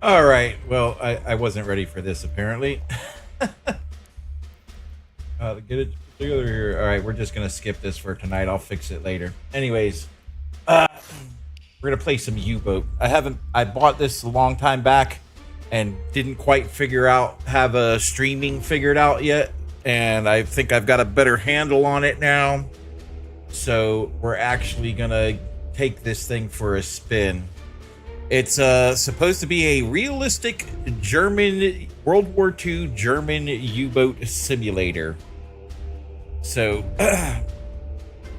All right. Well, I wasn't ready for this apparently. Get it together here. All right, we're just gonna skip this for tonight. I'll fix it later. Anyways, we're gonna play some U-boat. I bought this a long time back and didn't quite have a streaming figured out yet, and I think I've got a better handle on it now. So we're actually gonna take this thing for a spin. It's supposed to be a realistic German World War II German U-boat simulator. So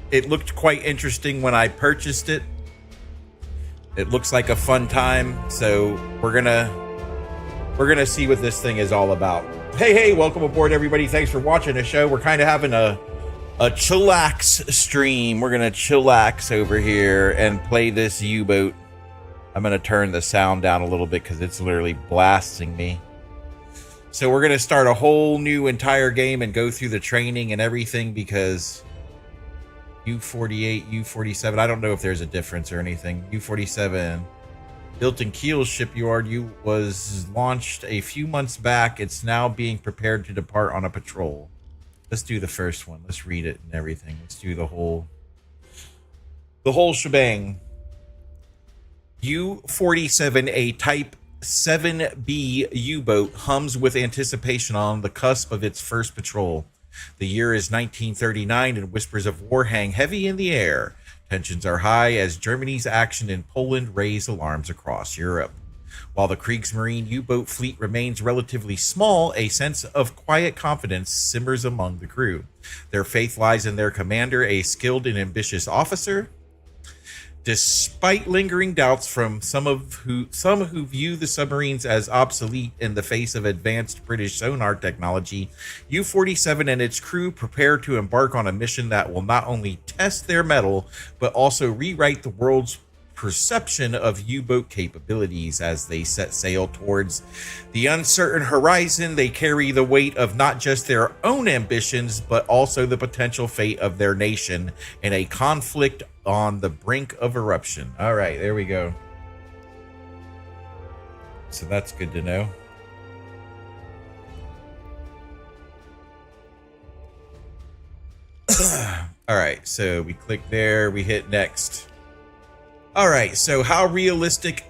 it looked quite interesting when I purchased it. It looks like a fun time, so we're gonna see what this thing is all about. Hey, welcome aboard, everybody. Thanks for watching the show. We're kind of having a chillax stream. We're gonna chillax over here and play this U-boat. I'm gonna turn the sound down a little bit because it's literally blasting me. So we're gonna start a whole new entire game and go through the training and everything because U-48, U-47, I don't know if there's a difference or anything. U-47, built in Kiel shipyard, was launched a few months back. It's now being prepared to depart on a patrol. Let's do the first one. Let's read it and everything. Let's do the whole shebang. U-47, a Type 7B U-boat, hums with anticipation on the cusp of its first patrol. The year is 1939 and whispers of war hang heavy in the air. Tensions are high as Germany's action in Poland raise alarms across Europe. While the Kriegsmarine U-boat fleet remains relatively small, a sense of quiet confidence simmers among the crew. Their faith lies in their commander, a skilled and ambitious officer. Despite lingering doubts from some who view the submarines as obsolete in the face of advanced British sonar technology, U-47 and its crew prepare to embark on a mission that will not only test their mettle, but also rewrite the world's perception of U-boat capabilities. As they set sail towards the uncertain horizon, they carry the weight of not just their own ambitions, but also the potential fate of their nation in a conflict on the brink of eruption. All right, there we go. So that's good to know. All right, so we click there, we hit next. All right, so how realistic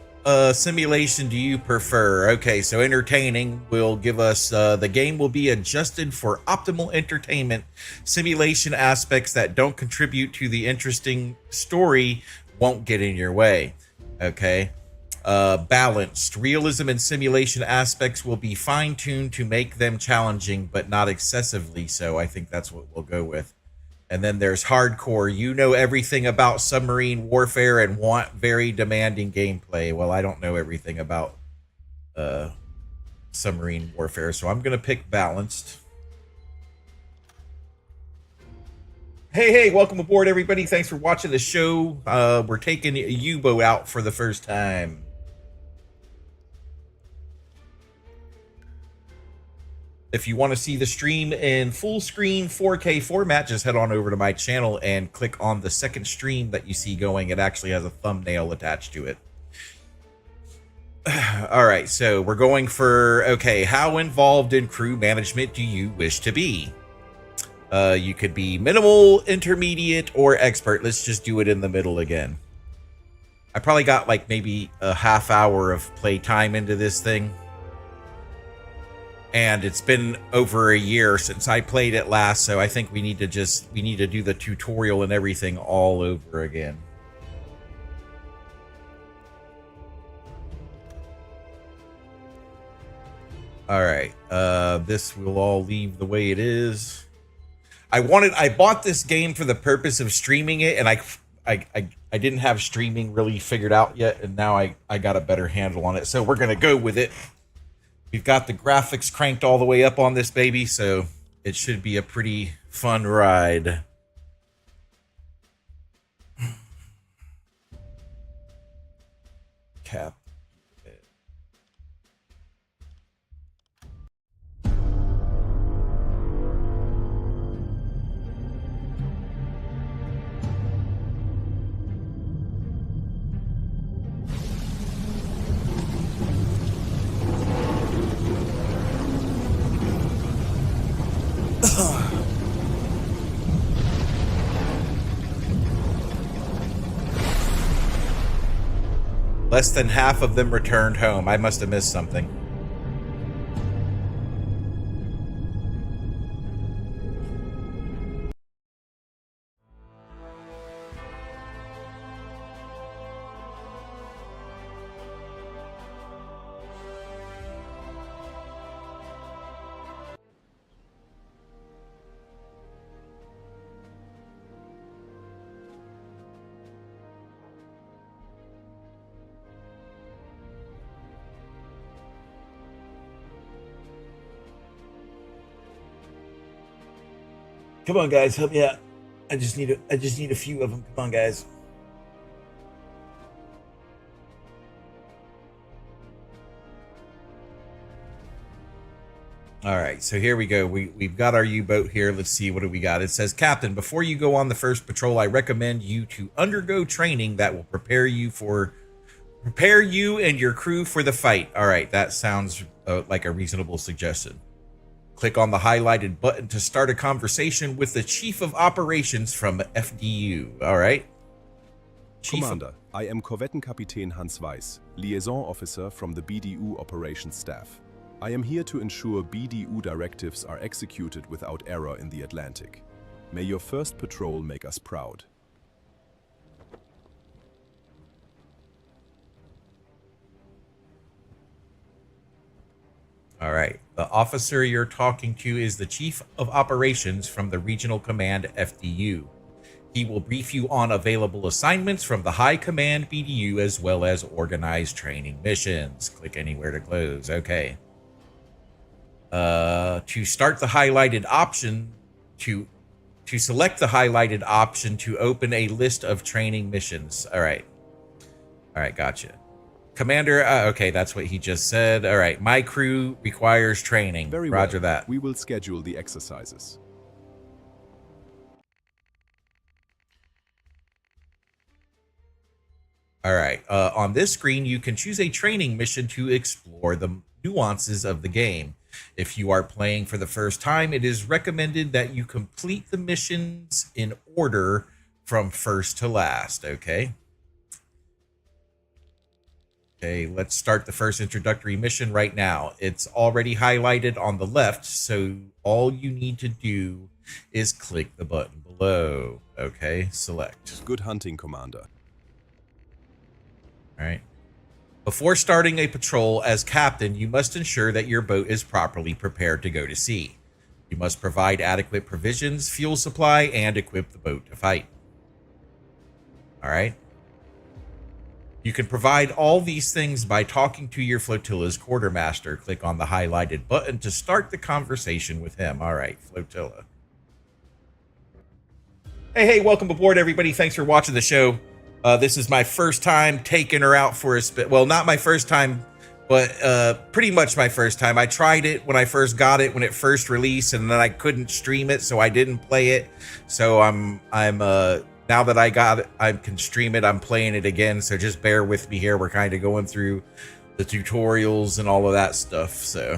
simulation do you prefer? Okay, so entertaining will give us, the game will be adjusted for optimal entertainment. Simulation aspects that don't contribute to the interesting story won't get in your way. Okay. Balanced. Realism and simulation aspects will be fine-tuned to make them challenging, but not excessively so. I think that's what we'll go with. And then there's hardcore. You know everything about submarine warfare and want very demanding gameplay. Well, I don't know everything about submarine warfare, so I'm going to pick balanced. Hey, welcome aboard, everybody. Thanks for watching the show. We're taking a U-boat out for the first time. If you want to see the stream in full screen 4K format, just head on over to my channel and click on the second stream that you see going. It actually has a thumbnail attached to it. All right, so we're going for, okay, how involved in crew management do you wish to be? You could be minimal, intermediate, or expert. Let's just do it in the middle again. I probably got like maybe a half hour of play time into this thing. And it's been over a year since I played it last, so I think we need to do the tutorial and everything all over again. All right, this will all leave the way it is. I bought this game for the purpose of streaming it, and I didn't have streaming really figured out yet, and now I got a better handle on it, so we're gonna go with it. We've got the graphics cranked all the way up on this baby, so it should be a pretty fun ride. Cap. Less than half of them returned home. I must have missed something. Come on, guys, help me out. I just need a few of them. Come on, guys. All right, so here we go. We've got our U-boat here. Let's see, what do we got? It says, Captain, before you go on the first patrol, I recommend you to undergo training that will prepare you and your crew for the fight. All right, that sounds like a reasonable suggestion. Click on the highlighted button to start a conversation with the Chief of Operations from FDU. All right. Commander, I am Korvettenkapitän Hans Weiss, liaison officer from the BDU operations staff. I am here to ensure BDU directives are executed without error in the Atlantic. May your first patrol make us proud. All right. The officer you're talking to is the Chief of Operations from the Regional Command FDU. He will brief you on available assignments from the High Command BDU as well as organized training missions. Click anywhere to close. Okay. To start the highlighted option, to select the highlighted option to open a list of training missions. All right. All right, gotcha. Commander, okay, that's what he just said. All right, my crew requires training. Very Roger well. that. We will schedule the exercises. All right, on this screen, you can choose a training mission to explore the nuances of the game. If you are playing for the first time, it is recommended that you complete the missions in order from first to last, okay? Okay, let's start the first introductory mission right now. It's already highlighted on the left, so all you need to do is click the button below. Okay, select. Good hunting, Commander. All right. Before starting a patrol as captain, you must ensure that your boat is properly prepared to go to sea. You must provide adequate provisions, fuel supply, and equip the boat to fight. All right. You can provide all these things by talking to your flotilla's quartermaster. Click on the highlighted button to start the conversation with him. All right, flotilla. Hey, welcome aboard, everybody. Thanks for watching the show. This is my first time taking her out for a spin. Well, not my first time, but pretty much my first time. I tried it when I first got it, when it first released, and then I couldn't stream it, so I didn't play it. So I'm now that I got it, I can stream it. I'm playing it again, so just bear with me here. We're kind of going through the tutorials and all of that stuff. So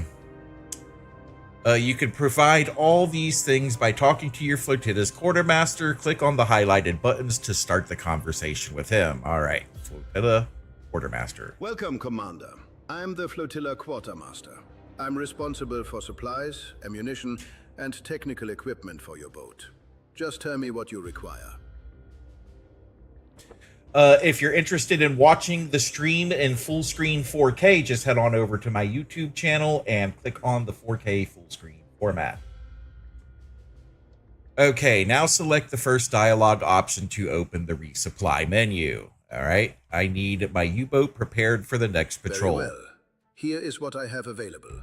you can provide all these things by talking to your flotilla's quartermaster. Click on the highlighted buttons to start the conversation with him. All right, flotilla quartermaster. Welcome, Commander. I'm the flotilla quartermaster. I'm responsible for supplies, ammunition, and technical equipment for your boat. Just tell me what you require. If you're interested in watching the stream in full screen 4K, just head on over to my YouTube channel and click on the 4K full screen format. Okay, now select the first dialogue option to open the resupply menu. All right, I need my U-boat prepared for the next patrol. Very well. Here is what I have available.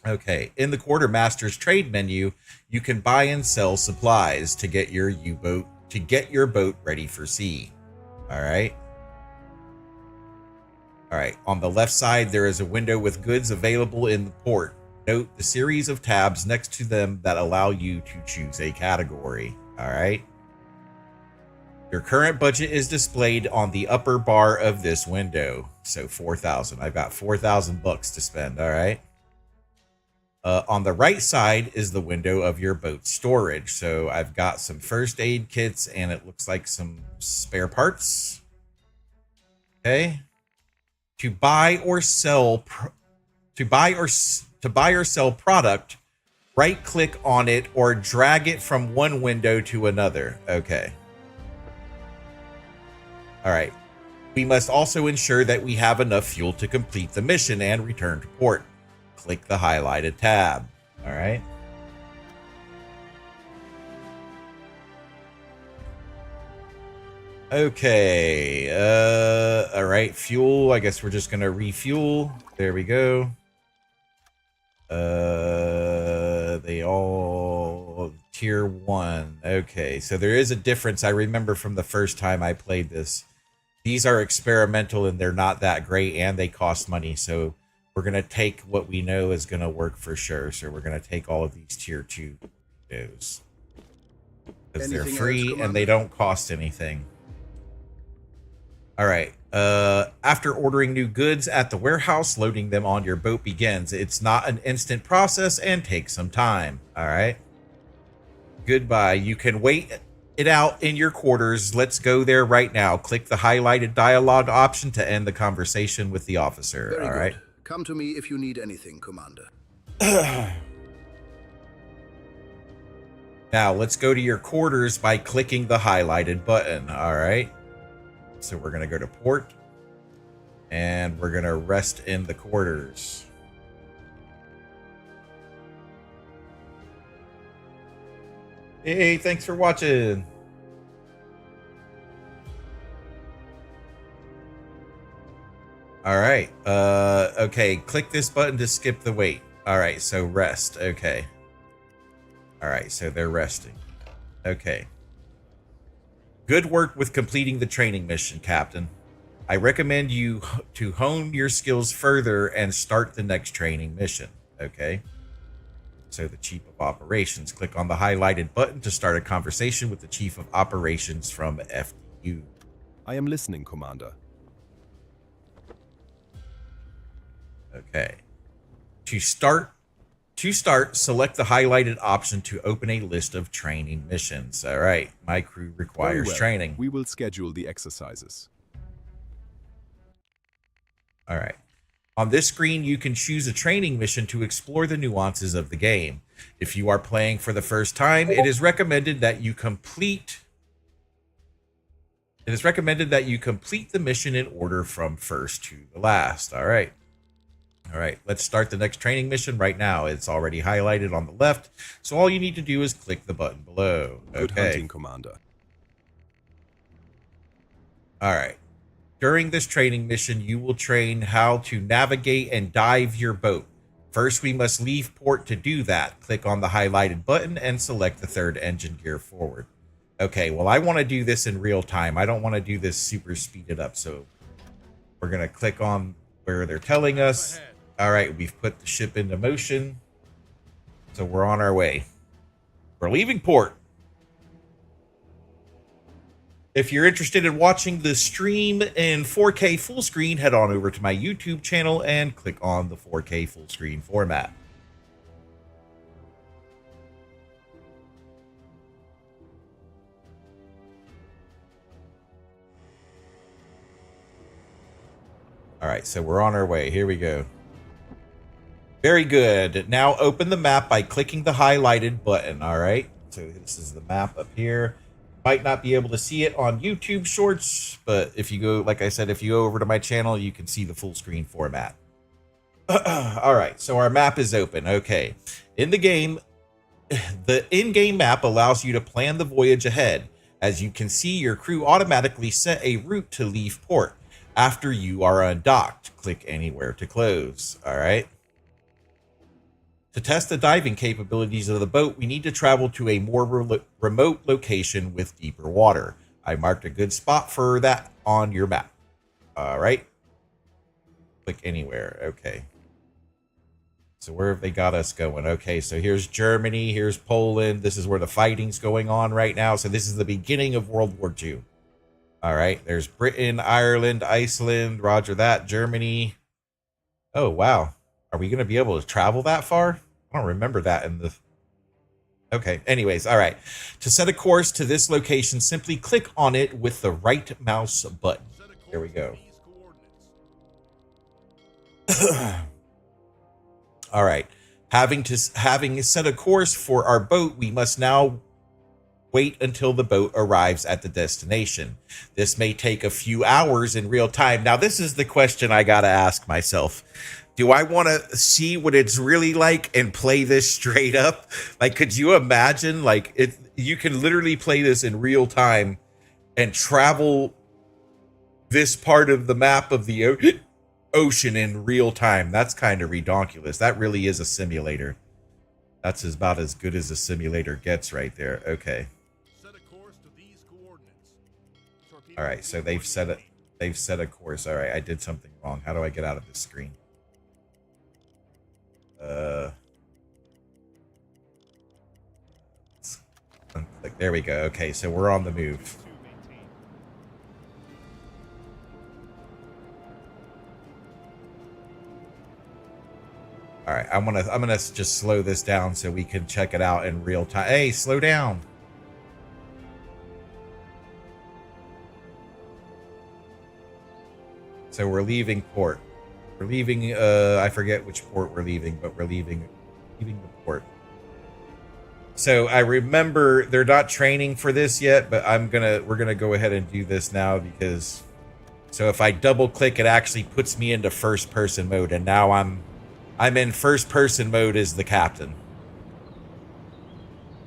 Okay, in the quartermaster's trade menu, you can buy and sell supplies to get your boat ready for sea. All right. All right, on the left side, there is a window with goods available in the port. Note the series of tabs next to them that allow you to choose a category. All right. Your current budget is displayed on the upper bar of this window. So 4,000. I've got 4,000 bucks to spend. All right. On the right side is the window of your boat storage. So I've got some first aid kits and it looks like some spare parts. Okay. To buy or sell product, right click on it or drag it from one window to another. Okay. All right. We must also ensure that we have enough fuel to complete the mission and return to port. Click the highlighted tab. All right. Okay. All right. Fuel. I guess we're just going to refuel. There we go. They all tier 1. Okay. So there is a difference. I remember from the first time I played this. These are experimental and they're not that great and they cost money. So we're going to take what we know is going to work for sure. So we're going to take all of these tier 2 windows. Because they're free and they don't cost anything. All right. After ordering new goods at the warehouse, loading them on your boat begins. It's not an instant process and takes some time. All right. Goodbye. You can wait it out in your quarters. Let's go there right now. Click the highlighted dialogue option to end the conversation with the officer. Very all good. Right. Come to me if you need anything, Commander. Now let's go to your quarters by clicking the highlighted button. All right. So we're going to go to port and we're going to rest in the quarters. Hey, thanks for watching. All right. Okay. Click this button to skip the wait. All right. So rest. Okay. All right. So they're resting. Okay. Good work with completing the training mission, Captain. I recommend you to hone your skills further and start the next training mission. Okay. So the Chief of Operations. Click on the highlighted button to start a conversation with the Chief of Operations from FDU. I am listening, Commander. Okay. To start, select the highlighted option to open a list of training missions. All right. My crew requires training. We will schedule the exercises. All right. On this screen, you can choose a training mission to explore the nuances of the game. If you are playing for the first time, it is recommended that you complete the mission in order from first to the last. All right. All right, let's start the next training mission right now. It's already highlighted on the left, so all you need to do is click the button below. Okay. Good hunting, Commander. All right. During this training mission, you will train how to navigate and dive your boat. First, we must leave port to do that. Click on the highlighted button and select the third engine gear forward. Okay, well, I want to do this in real time. I don't want to do this super speeded up, so we're going to click on where they're telling us. All right, we've put the ship into motion. So we're on our way. We're leaving port. If you're interested in watching the stream in 4K full screen, head on over to my YouTube channel and click on the 4K full screen format. All right, so we're on our way. Here we go. Very good. Now open the map by clicking the highlighted button. All right. So this is the map up here. Might not be able to see it on YouTube Shorts, but if you go, like I said, if you go over to my channel, you can see the full screen format. All right. So our map is open. Okay. In the game, the in-game map allows you to plan the voyage ahead. As you can see, your crew automatically set a route to leave port. After you are undocked, click anywhere to close. All right. To test the diving capabilities of the boat, we need to travel to a more remote location with deeper water. I marked a good spot for that on your map. All right. Click anywhere. Okay. So where have they got us going? Okay, so here's Germany. Here's Poland. This is where the fighting's going on right now. So this is the beginning of World War II. All right, there's Britain, Ireland, Iceland, roger that, Germany. Oh, wow. Are we going to be able to travel that far? I don't remember that in the... Okay, anyways, all right. To set a course to this location, simply click on it with the right mouse button. There we go. All right. Having set a course for our boat, we must now wait until the boat arrives at the destination. This may take a few hours in real time. Now, this is the question I got to ask myself. Do I want to see what it's really like and play this straight up? Like, could you imagine? Like, you can literally play this in real time and travel this part of the map of the ocean in real time. That's kind of redonkulous. That really is a simulator. That's about as good as a simulator gets right there. Okay. All right, so they've set a course. All right, I did something wrong. How do I get out of this screen? Like, there we go. Okay, so we're on the move. All right, I'm gonna just slow this down so we can check it out in real time. Hey, slow down. So we're leaving port. We're leaving, I forget which port we're leaving, but we're leaving the port. So I remember they're not training for this yet, but we're gonna go ahead and do this now because, so if I double click, it actually puts me into first person mode, and now I'm in first person mode as the captain.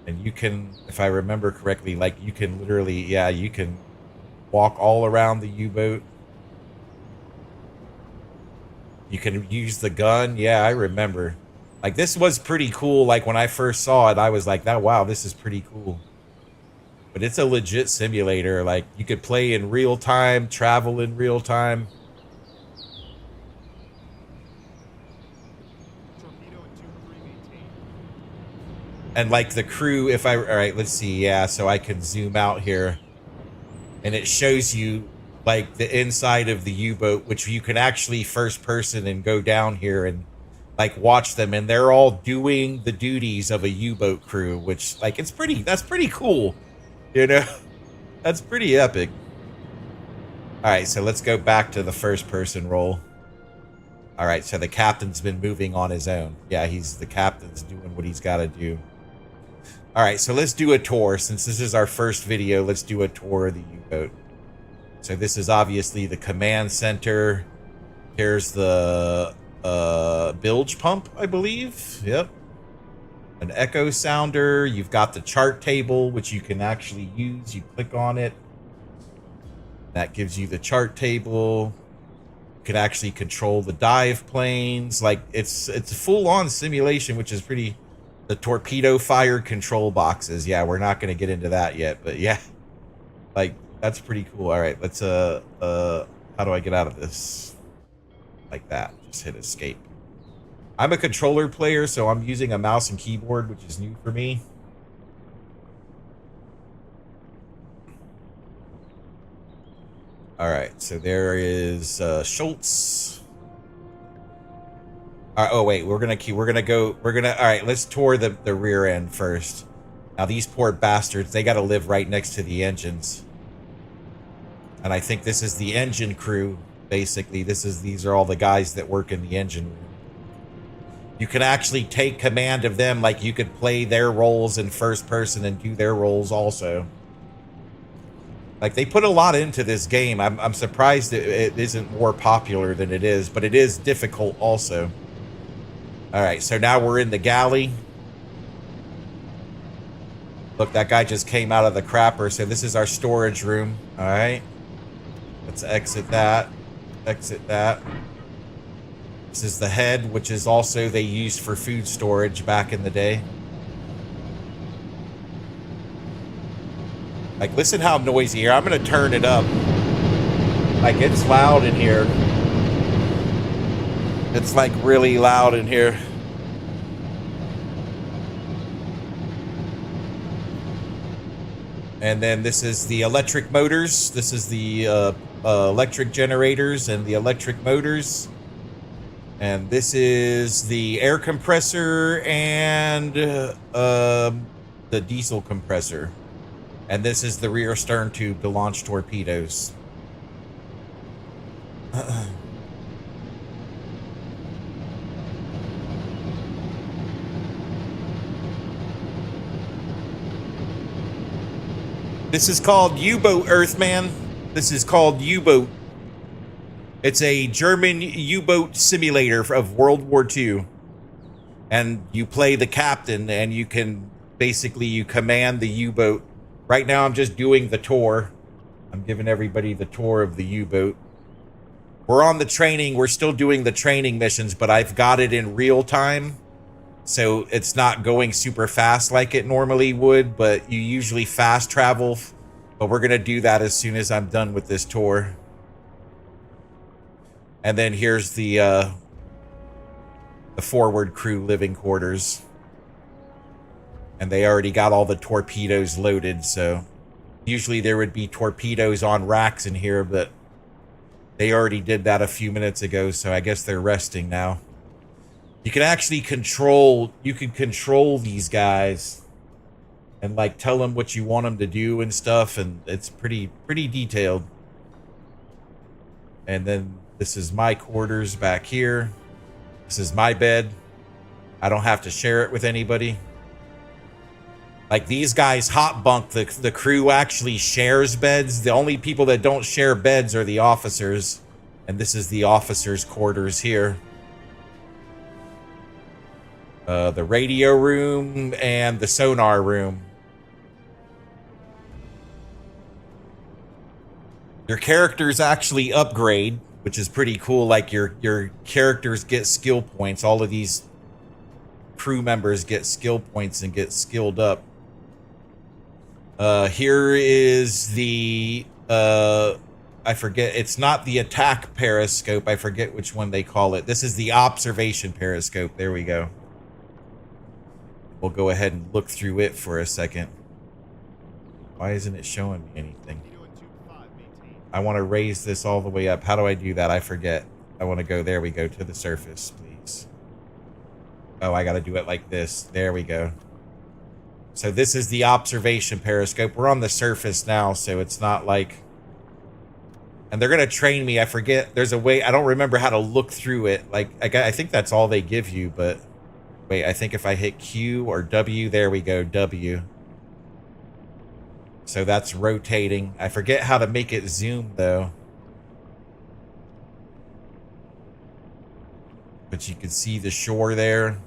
And you can, if I remember correctly, like you can literally, yeah, you can walk all around the U-boat. You can use the gun. Yeah, I remember. Like, this was pretty cool. Like, when I first saw it, I was like, wow, this is pretty cool. But it's a legit simulator. Like, you could play in real time, travel in real time. And, like, the crew, all right, let's see. Yeah, so I can zoom out here. And it shows you, like, the inside of the U-boat, which you can actually first person and go down here and like watch them, and they're all doing the duties of a U-boat crew, which, like, that's pretty cool, you know. That's pretty epic. All right, so let's go back to the first person role. All right, so the captain's been moving on his own. Yeah, the captain's doing what he's got to do. All right, so let's do a tour. Since this is our first video, let's do a tour of the U-boat. So this is obviously the command center. Here's the bilge pump, I believe. Yep. An echo sounder. You've got the chart table, which you can actually use. You click on it. That gives you the chart table. You can actually control the dive planes. Like, it's a full-on simulation, which is pretty... The torpedo fire control boxes. Yeah, we're not going to get into that yet, but yeah. Like, that's pretty cool. All right, let's, how do I get out of this? Like that. Just hit escape. I'm a controller player, so I'm using a mouse and keyboard, which is new for me. All right, so there is Schultz. Oh wait, all right, let's tour the rear end first. Now these poor bastards, they got to live right next to the engines. And I think this is the engine crew. Basically, these are all the guys that work in the engine room. You can actually take command of them, like you could play their roles in first person and do their roles also. Like, they put a lot into this game. I'm surprised it isn't more popular than it is, but it is difficult also. All right, so now we're in the galley. Look, that guy just came out of the crapper, so this is our storage room. All right, let's exit that. Exit that. This is the head, which is also they used for food storage back in the day. Like, listen how noisy here. I'm gonna turn it up. Like, it's loud in here. It's like really loud in here. And then this is the electric motors. This is the electric generators and the electric motors. And this is the air compressor and the diesel compressor. And this is the rear stern tube to launch torpedoes. This is called U-boat, Earthman. This is called U-boat. It's a German U-boat simulator of World War II. And you play the captain, and you can basically, you command the U-boat. Right now, I'm just doing the tour. I'm giving everybody the tour of the U-boat. We're on the training. We're still doing the training missions, but I've got it in real time. So it's not going super fast like it normally would, but you usually fast travel. But we're going to do that as soon as I'm done with this tour. And then here's the forward crew living quarters. And they already got all the torpedoes loaded, so usually there would be torpedoes on racks in here, but they already did that a few minutes ago, so I guess they're resting now. You can actually control these guys and like tell them what you want them to do and stuff, and it's pretty detailed. And then this is my quarters back here. This is my bed. I don't have to share it with anybody. Like these guys hot bunk, the crew actually shares beds. The only people that don't share beds are the officers. And this is the officers' quarters here. The radio room and the sonar room. Your characters actually upgrade, which is pretty cool. Like your characters get skill points. All of these crew members get skill points and get skilled up. Here is the I forget, it's not the attack periscope. I forget which one they call it. This is the observation periscope. There we go. We'll go ahead and look through it for a second. Why isn't it showing me anything? I want to raise this all the way up. How do I do that? I forget. I want to go, there we go, to the surface, please. Oh, I got to do it like this. There we go. So this is the observation periscope. We're on the surface now, so it's not like... And they're going to train me. I forget. There's a way. I don't remember how to look through it. Like, I think that's all they give you, but... Wait, I think if I hit Q or W, there we go, W. So that's rotating. I forget how to make it zoom, though. But you can see the shore there.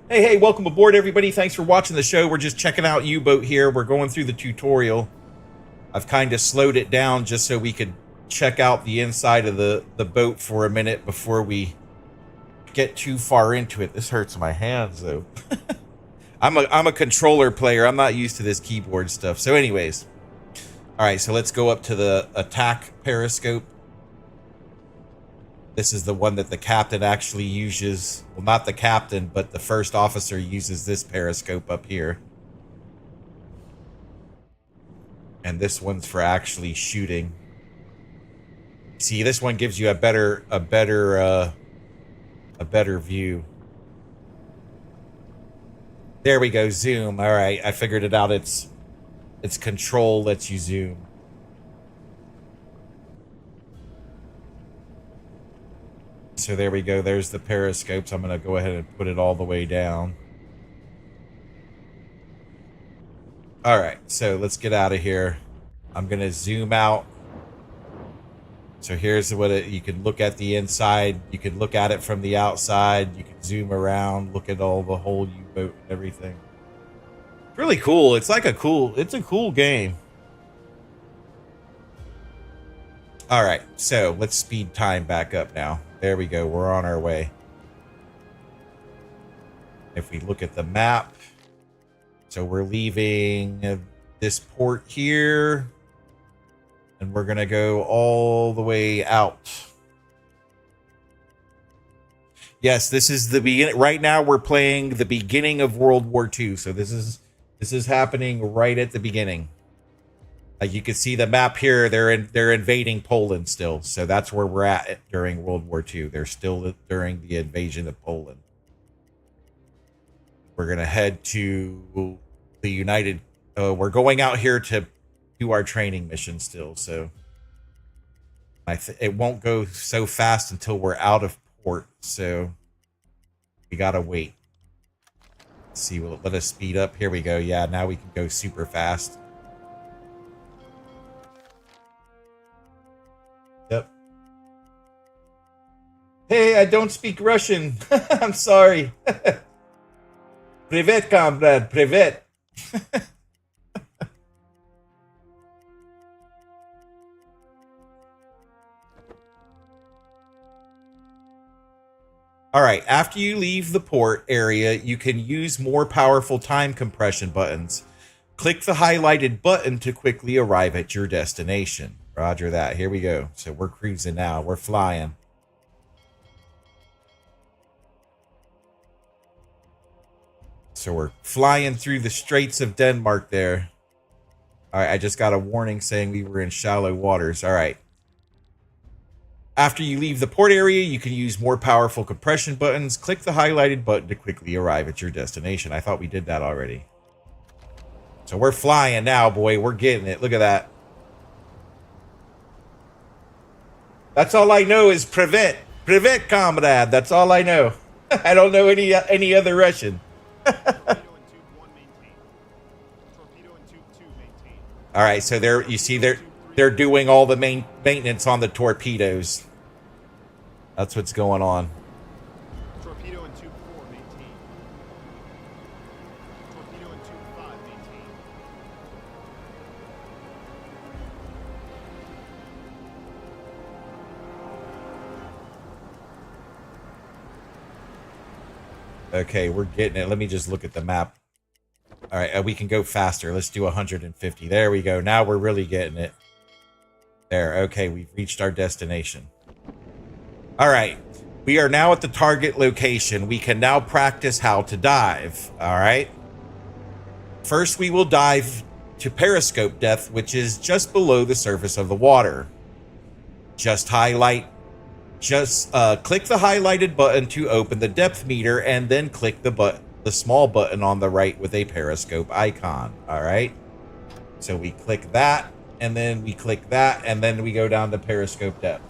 Hey, welcome aboard, everybody. Thanks for watching the show. We're just checking out U-boat here. We're going through the tutorial. I've kind of slowed it down just so we could check out the inside of the boat for a minute before we get too far into it. This hurts my hands, though. I'm a controller player. I'm not used to this keyboard stuff. So anyways. All right, so let's go up to the attack periscope. This is the one that the captain actually uses. Well, not the captain, but the first officer uses this periscope up here. And this one's for actually shooting. See, this one gives you a better view. There we go, zoom. All right, I figured it out. It's control lets you zoom. So there we go. There's the periscopes. I'm going to go ahead and put it all the way down. All right, so let's get out of here. I'm going to zoom out. So here's what you can look at the inside. You can look at it from the outside. You can zoom around, look at all the whole U-boat and everything. Really cool. It's like it's a cool game. All right, so let's speed time back up now. There we go. We're on our way. If we look at the map, so we're leaving this port here, and we're going to go all the way out. Yes, this is the beginning. Right now, we're playing the beginning of World War II. So this is happening right at the beginning. Like you can see the map here. They're invading Poland still. So that's where we're at during World War II. They're still during the invasion of Poland. We're gonna head to the United. We're going out here to do our training mission still. So it won't go so fast until we're out of port. So we gotta wait. Let's see, will it let us speed up? Here we go. Yeah, now we can go super fast. Yep. Hey, I don't speak Russian. I'm sorry. Privet, comrade, privet. All right, after you leave the port area, you can use more powerful time compression buttons. Click the highlighted button to quickly arrive at your destination. Roger that. Here we go. So we're cruising now. We're flying. So we're flying through the Straits of Denmark there. All right, I just got a warning saying we were in shallow waters. All right. After you leave the port area, you can use more powerful compression buttons. Click the highlighted button to quickly arrive at your destination. I thought we did that already. So we're flying now, boy. We're getting it. Look at that. That's all I know is privet. Privet, comrade. That's all I know. I don't know any other Russian. All right, so you see they're doing all the maintenance on the torpedoes. That's what's going on. Torpedo and tube 4 maintain. Torpedo and tube 5 maintain. Okay, we're getting it. Let me just look at the map. All right, we can go faster. Let's do 150. There we go. Now we're really getting it. There. Okay, we've reached our destination. All right. We are now at the target location. We can now practice how to dive. All right. First, we will dive to periscope depth, which is just below the surface of the water. Just click the highlighted button to open the depth meter, and then click the small button on the right with a periscope icon. All right. So we click that, and then we click that, and then we go down to periscope depth.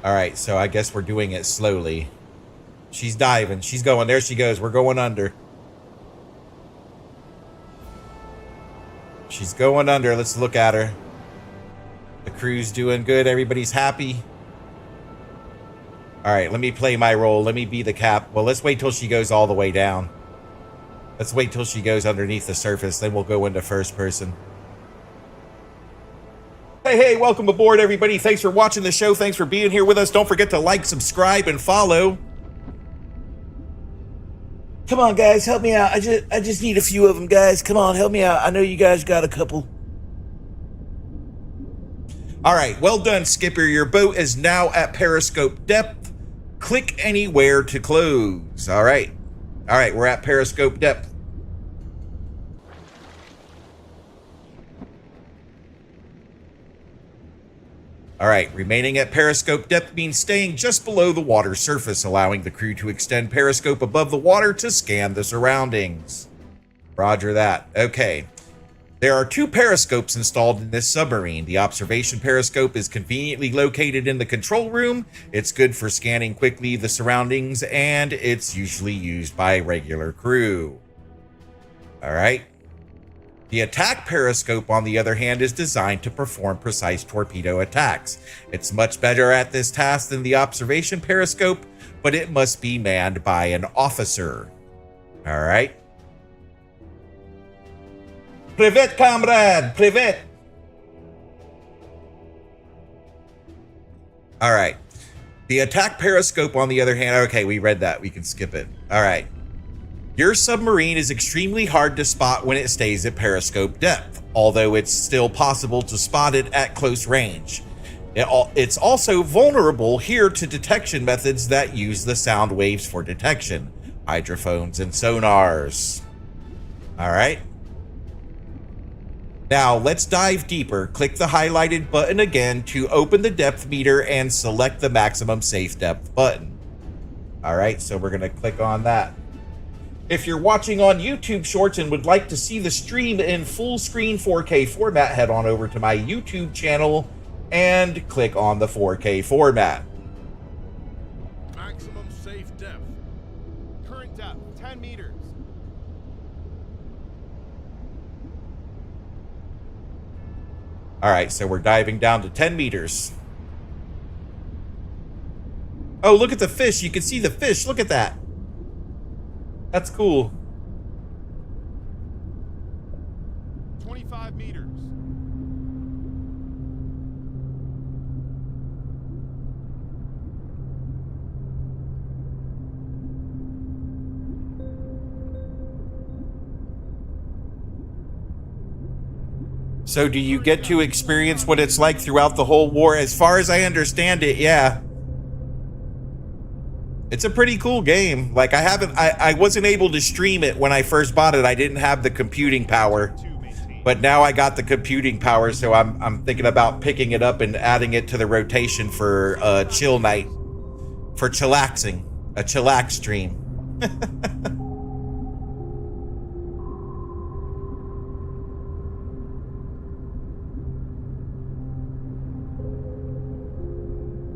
All right, so I guess we're doing it slowly. She's diving. She's going. There she goes. We're going under. She's going under. Let's look at her. The crew's doing good. Everybody's happy. All right, let me play my role. Let me be the cap. Well, let's wait till she goes all the way down. Let's wait till she goes underneath the surface. Then we'll go into first person. Hey, welcome aboard, everybody. Thanks for watching the show. Thanks for being here with us. Don't forget to like, subscribe, and follow. Come on, guys, help me out. I just need a few of them, guys. Come on, help me out. I know you guys got a couple. All right, well done, Skipper. Your boat is now at periscope depth. Click anywhere to close. All right, we're at periscope depth. All right, remaining at periscope depth means staying just below the water surface, allowing the crew to extend periscope above the water to scan the surroundings. Roger that. Okay. There are 2 periscopes installed in this submarine. The observation periscope is conveniently located in the control room. It's good for scanning quickly the surroundings, and it's usually used by regular crew. All right. The attack periscope, on the other hand, is designed to perform precise torpedo attacks. It's much better at this task than the observation periscope, but it must be manned by an officer. All right. Privet, comrade, privet. All right. The attack periscope, on the other hand, okay, we read that. We can skip it. All right. Your submarine is extremely hard to spot when it stays at periscope depth, although it's still possible to spot it at close range. It's also vulnerable here to detection methods that use the sound waves for detection, hydrophones and sonars. All right. Now let's dive deeper. Click the highlighted button again to open the depth meter and select the maximum safe depth button. All right, so we're gonna click on that. If you're watching on YouTube Shorts and would like to see the stream in full screen 4K format, head on over to my YouTube channel and click on the 4K format. Maximum safe depth. Current depth, 10 meters. All right, so we're diving down to 10 meters. Oh, look at the fish. You can see the fish. Look at that. That's cool. 25 meters. So do you get to experience what it's like throughout the whole war? As far as I understand it, yeah. It's a pretty cool game. Like, I wasn't able to stream it when I first bought it. I didn't have the computing power. But now I got the computing power, so I'm thinking about picking it up and adding it to the rotation for chill night. For chillaxing. A chillax stream.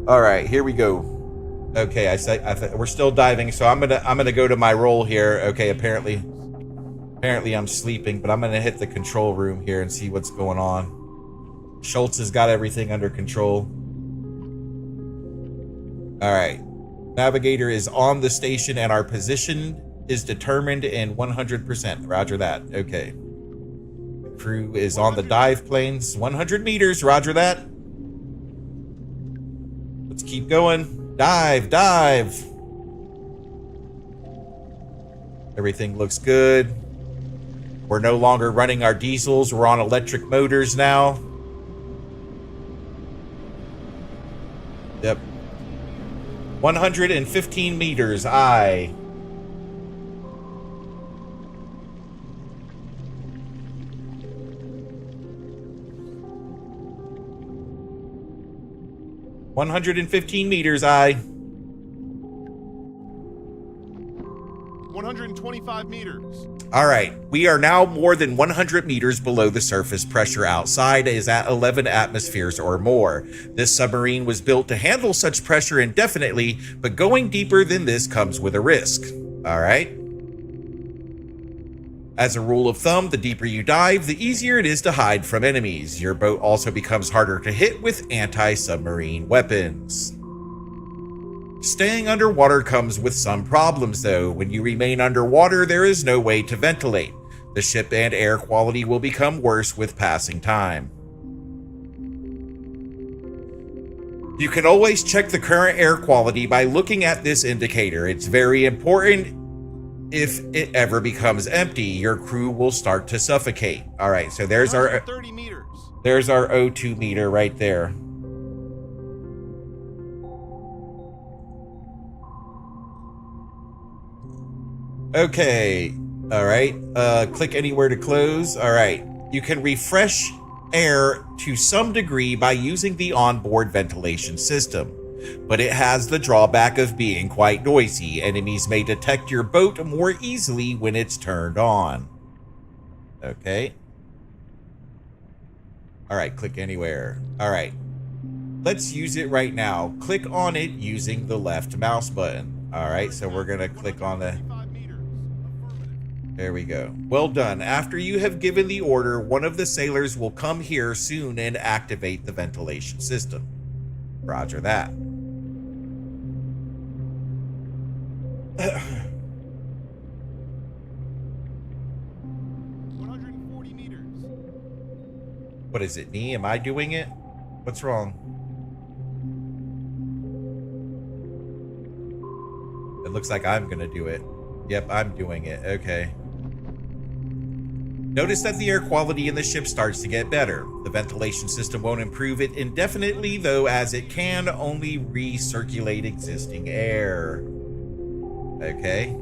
All right, here we go. Okay, we're still diving, so I'm gonna go to my role here. Okay, apparently I'm sleeping, but I'm gonna hit the control room here and see what's going on. Schultz has got everything under control. All right, navigator is on the station and our position is determined in 100%. Roger that. Okay. The crew is on the dive planes. 100 meters. Roger that. Let's keep going. Dive, dive. Everything looks good. We're no longer running our diesels. We're on electric motors now. Yep. 115 meters. Aye. $115 meters, aye. 125 meters. All right, we are now more than 100 meters below the surface. Pressure outside is at 11 atmospheres or more. This submarine was built to handle such pressure indefinitely, but going deeper than this comes with a risk. All right. As a rule of thumb, the deeper you dive, the easier it is to hide from enemies. Your boat also becomes harder to hit with anti-submarine weapons. Staying underwater comes with some problems though. When you remain underwater, there is no way to ventilate. The ship and air quality will become worse with passing time. You can always check the current air quality by looking at this indicator. It's very important. If it ever becomes empty, your crew will start to suffocate. All right, so there's our 30 meters. There's our O2 meter right there. Okay. All right. Click anywhere to close. All right. You can refresh air to some degree by using the onboard ventilation system, but it has the drawback of being quite noisy. Enemies may detect your boat more easily when it's turned on. Okay. All right, click anywhere. All right. Let's use it right now. Click on it using the left mouse button. All right, so we're going to click on the... There we go. Well done. After you have given the order, one of the sailors will come here soon and activate the ventilation system. Roger that. 140 meters. What is it, me? Am I doing it? What's wrong? looks like I'm gonna do it. Yep, I'm doing it. Okay. Notice that the air quality in the ship starts to get better. The ventilation system won't improve it indefinitely, though, as it can only recirculate existing air. Okay.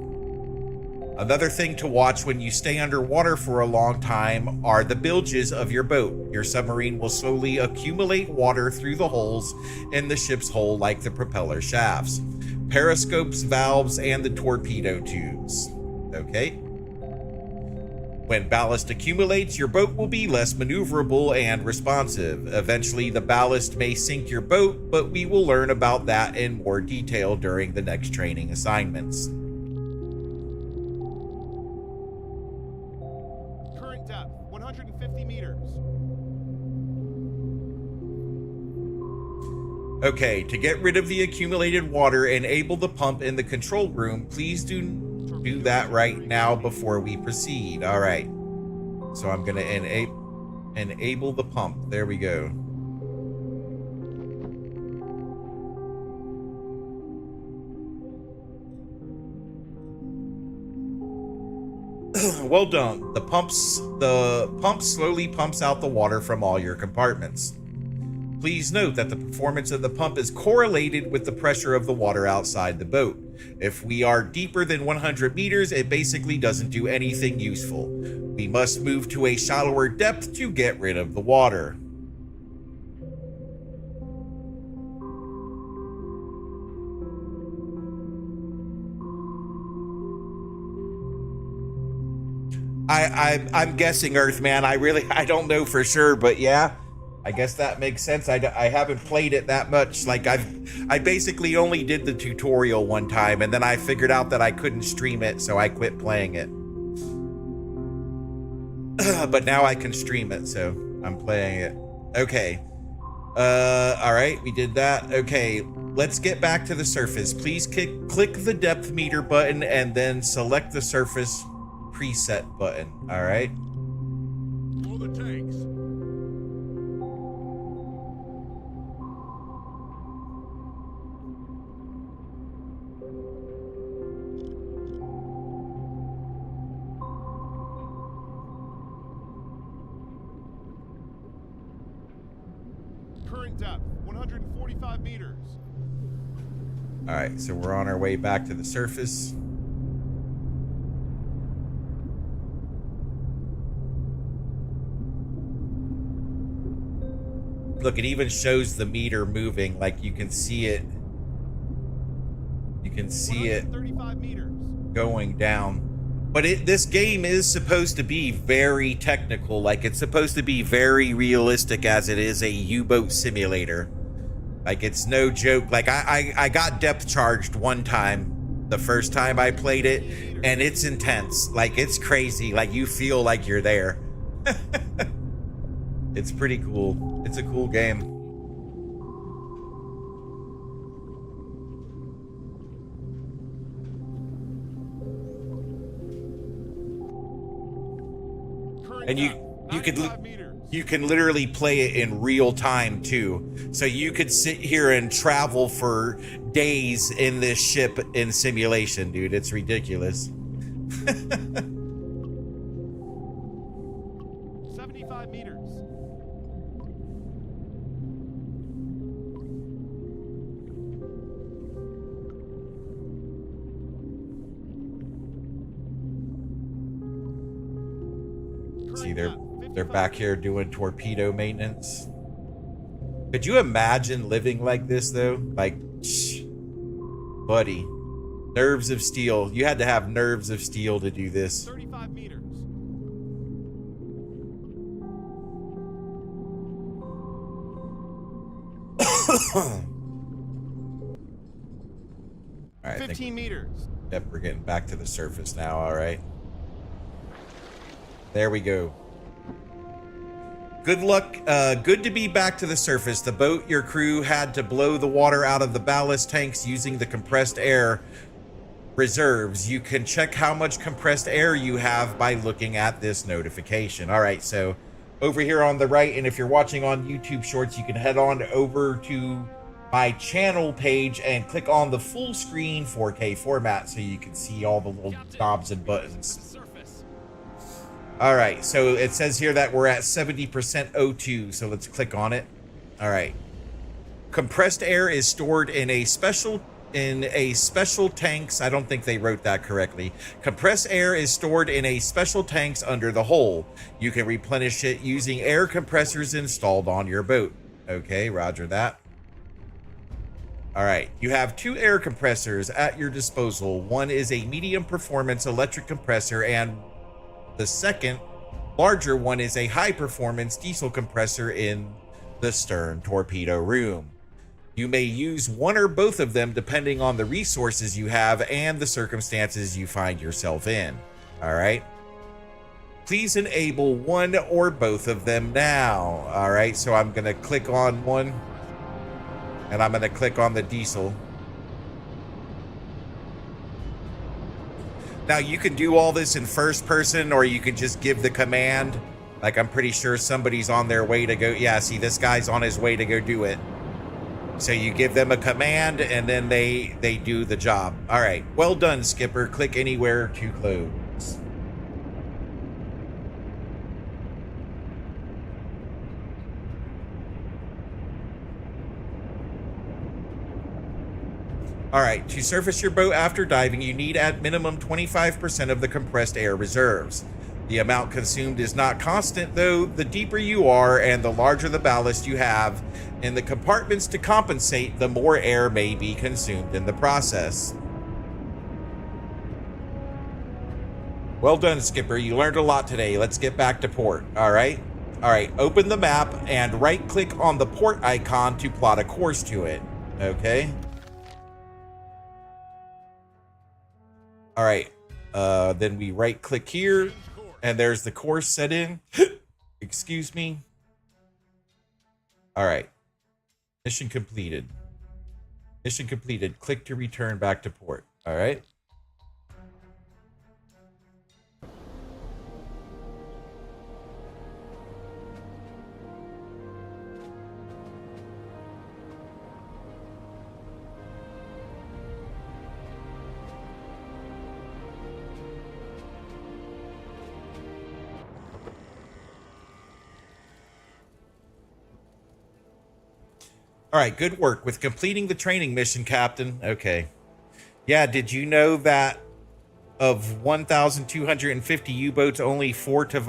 Another thing to watch when you stay underwater for a long time are the bilges of your boat. Your submarine will slowly accumulate water through the holes in the ship's hull like the propeller shafts, periscopes, valves, and the torpedo tubes. Okay. When ballast accumulates, your boat will be less maneuverable and responsive. Eventually, the ballast may sink your boat, but we will learn about that in more detail during the next training assignments. Current depth, 150 meters. Okay, to get rid of the accumulated water, enable the pump in the control room. Please do that right now before we proceed. All right. So I'm going to enable the pump. There we go. Well done. The pump slowly pumps out the water from all your compartments. Please note that the performance of the pump is correlated with the pressure of the water outside the boat. If we are deeper than 100 meters, it basically doesn't do anything useful. We must move to a shallower depth to get rid of the water. I'm guessing, Earthman. I don't know for sure, but yeah. I guess that makes sense. I haven't played it that much. Like I basically only did the tutorial one time, and then I figured out that I couldn't stream it, so I quit playing it. But now I can stream it, so I'm playing it. Okay. All right, we did that. Okay, let's get back to the surface. Please click the depth meter button and then select the surface preset button. All right. All the tanks. Current depth, 145 meters. All right, so we're on our way back to the surface. Look, it even shows the meter moving, like you can see it. You can see it 35 meters. going down. But this game is supposed to be very technical, like it's supposed to be very realistic as it is a U-boat simulator. Like it's no joke. Like I got depth charged one time, the first time I played it, and it's intense. Like it's crazy. Like you feel like you're there. It's pretty cool. It's a cool game. And you can literally play it in real time too. So you could sit here and travel for days in this ship in simulation, dude. It's ridiculous. 75 meters. See, they're back here doing torpedo maintenance. Could you imagine living like this though? Like, buddy, nerves of steel. You had to have nerves of steel to do this. 35 meters. All right, 15 meters. Yep, we're getting back to the surface now. All right. There we go. Good luck. Good to be back to the surface. The boat, your crew had to blow the water out of the ballast tanks using the compressed air reserves. You can check how much compressed air you have by looking at this notification. All right, so over here on the right, and if you're watching on YouTube Shorts, you can head on over to my channel page and click on the full screen 4K format so you can see all the little knobs and buttons. All right, so it says here that we're at 70% O2, so let's click on it. All right. Compressed air is stored in a special tanks. I don't think they wrote that correctly. Compressed air is stored in a special tanks under the hull. You can replenish it using air compressors installed on your boat. Okay, roger that. All right, you have 2 air compressors at your disposal. One is a medium performance electric compressor, and the second, larger one, is a high performance diesel compressor in the stern torpedo room. You may use one or both of them depending on the resources you have and the circumstances you find yourself in. All right. Please enable one or both of them now. All right, so I'm going to click on one. And I'm going to click on the diesel. Now, you can do all this in first person, or you can just give the command. Like, I'm pretty sure somebody's on their way to go. Yeah, see, this guy's on his way to go do it. So you give them a command, and then they do the job. All right. Well done, Skipper. Click anywhere to close. All right, to surface your boat after diving, you need at minimum 25% of the compressed air reserves. The amount consumed is not constant, though. The deeper you are and the larger the ballast you have in the compartments to compensate, the more air may be consumed in the process. Well done, Skipper. You learned a lot today. Let's get back to port. All right. All right, open the map and right-click on the port icon to plot a course to it. Okay. All right, then we right click here and there's the course set in. Excuse me. All right, mission completed. Mission completed. Click to return back to port. All right. All right, good work with completing the training mission, Captain. Okay. Yeah, did you know that of 1,250 U-boats, only 4 to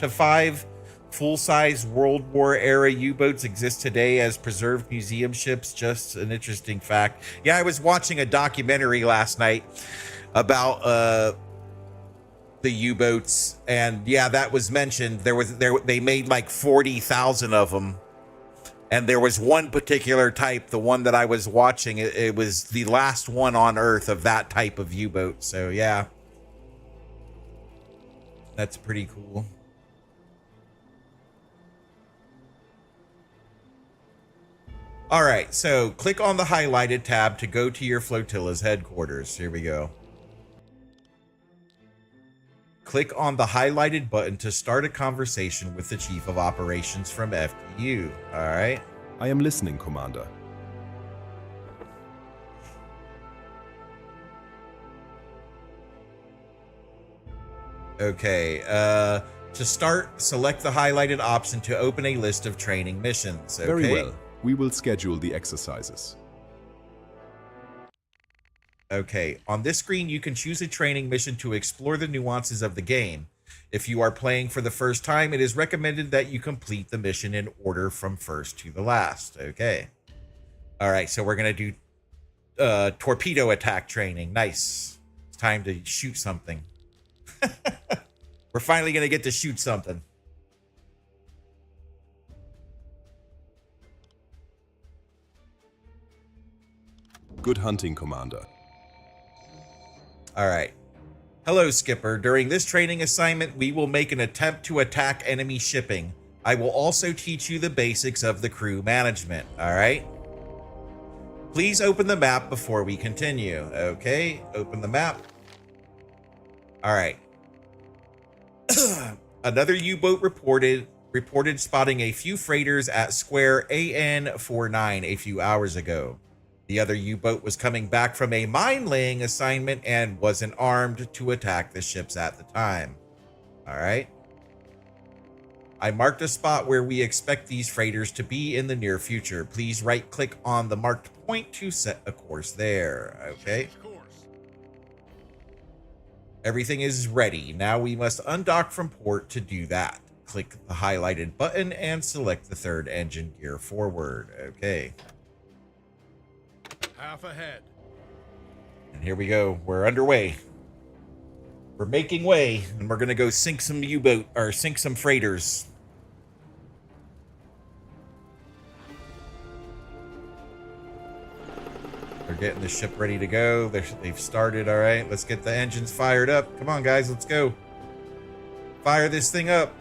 5 full-size World War era U-boats exist today as preserved museum ships? Just an interesting fact. Yeah, I was watching a documentary last night about the U-boats, and yeah, that was mentioned. They made like 40,000 of them. And there was one particular type, the one that I was watching, it was the last one on Earth of that type of U-boat. So, yeah. That's pretty cool. All right, so click on the highlighted tab to go to your flotilla's headquarters. Here we go. Click on the highlighted button to start a conversation with the Chief of Operations from FDU. All right. I am listening, Commander. Okay. To start, select the highlighted option to open a list of training missions. Okay? Very well. We will schedule the exercises. Okay, on this screen, you can choose a training mission to explore the nuances of the game. If you are playing for the first time, it is recommended that you complete the mission in order from first to the last. Okay. All right, so we're going to do torpedo attack training. Nice. It's time to shoot something. We're finally going to get to shoot something. Good hunting, Commander. All right. Hello, Skipper. During this training assignment, we will make an attempt to attack enemy shipping. I will also teach you the basics of the crew management. All right. Please open the map before we continue. Okay, open the map. All right. Another U-boat reported reported spotting a few freighters at square AN-49 a few hours ago. The other U-boat was coming back from a mine-laying assignment and wasn't armed to attack the ships at the time. All right. I marked a spot where we expect these freighters to be in the near future. Please right-click on the marked point to set a course there. Okay. Everything is ready. Now we must undock from port to do that. Click the highlighted button and select the third engine gear forward. Okay. Half ahead. And here we go. We're underway. We're making way, and we're gonna go sink some U-boat or sink some freighters. They're getting the ship ready to go. They've started. All right, let's get the engines fired up. Come on, guys, let's go. Fire this thing up.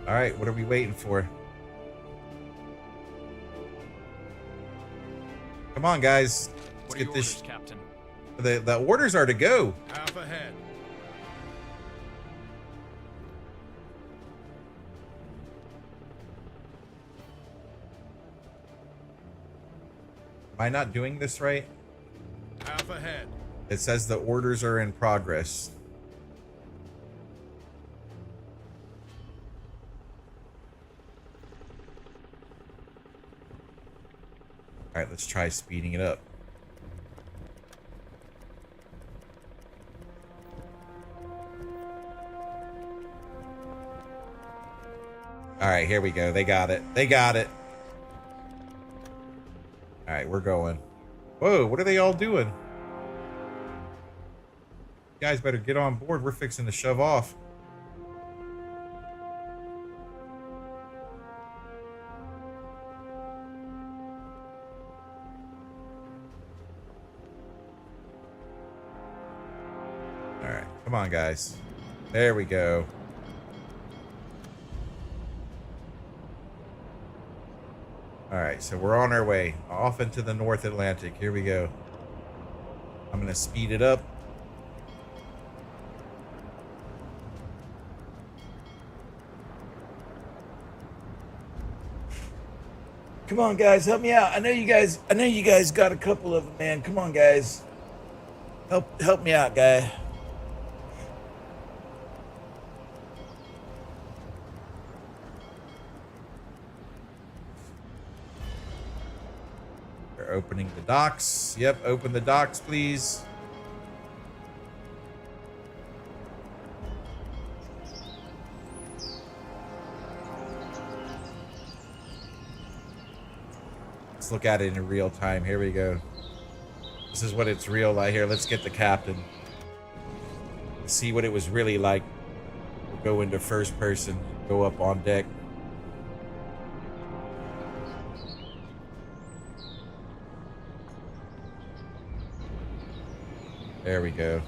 All right, what are we waiting for? Come on, guys. Let's get this. Captain? The orders are to go. Half ahead. Am I not doing this right? Half ahead. It says the orders are in progress. All right, let's try speeding it up. All right, here we go. They got it. They got it. All right, we're going. Whoa, what are they all doing? You guys better get on board. We're fixing to shove off. All right, come on, guys. There we go. All right, so we're on our way off into the North Atlantic. Here we go. I'm going to speed it up. Come on, guys, help me out. I know you guys got a couple of them, man. Come on, guys. Help me out, guy. They're opening the docks. Yep, open the docks, please. Let's look at it in real time. Here we go. This is what it's real like. Here, let's get the captain. See what it was really like. We'll go into first person. Go up on deck. There we go.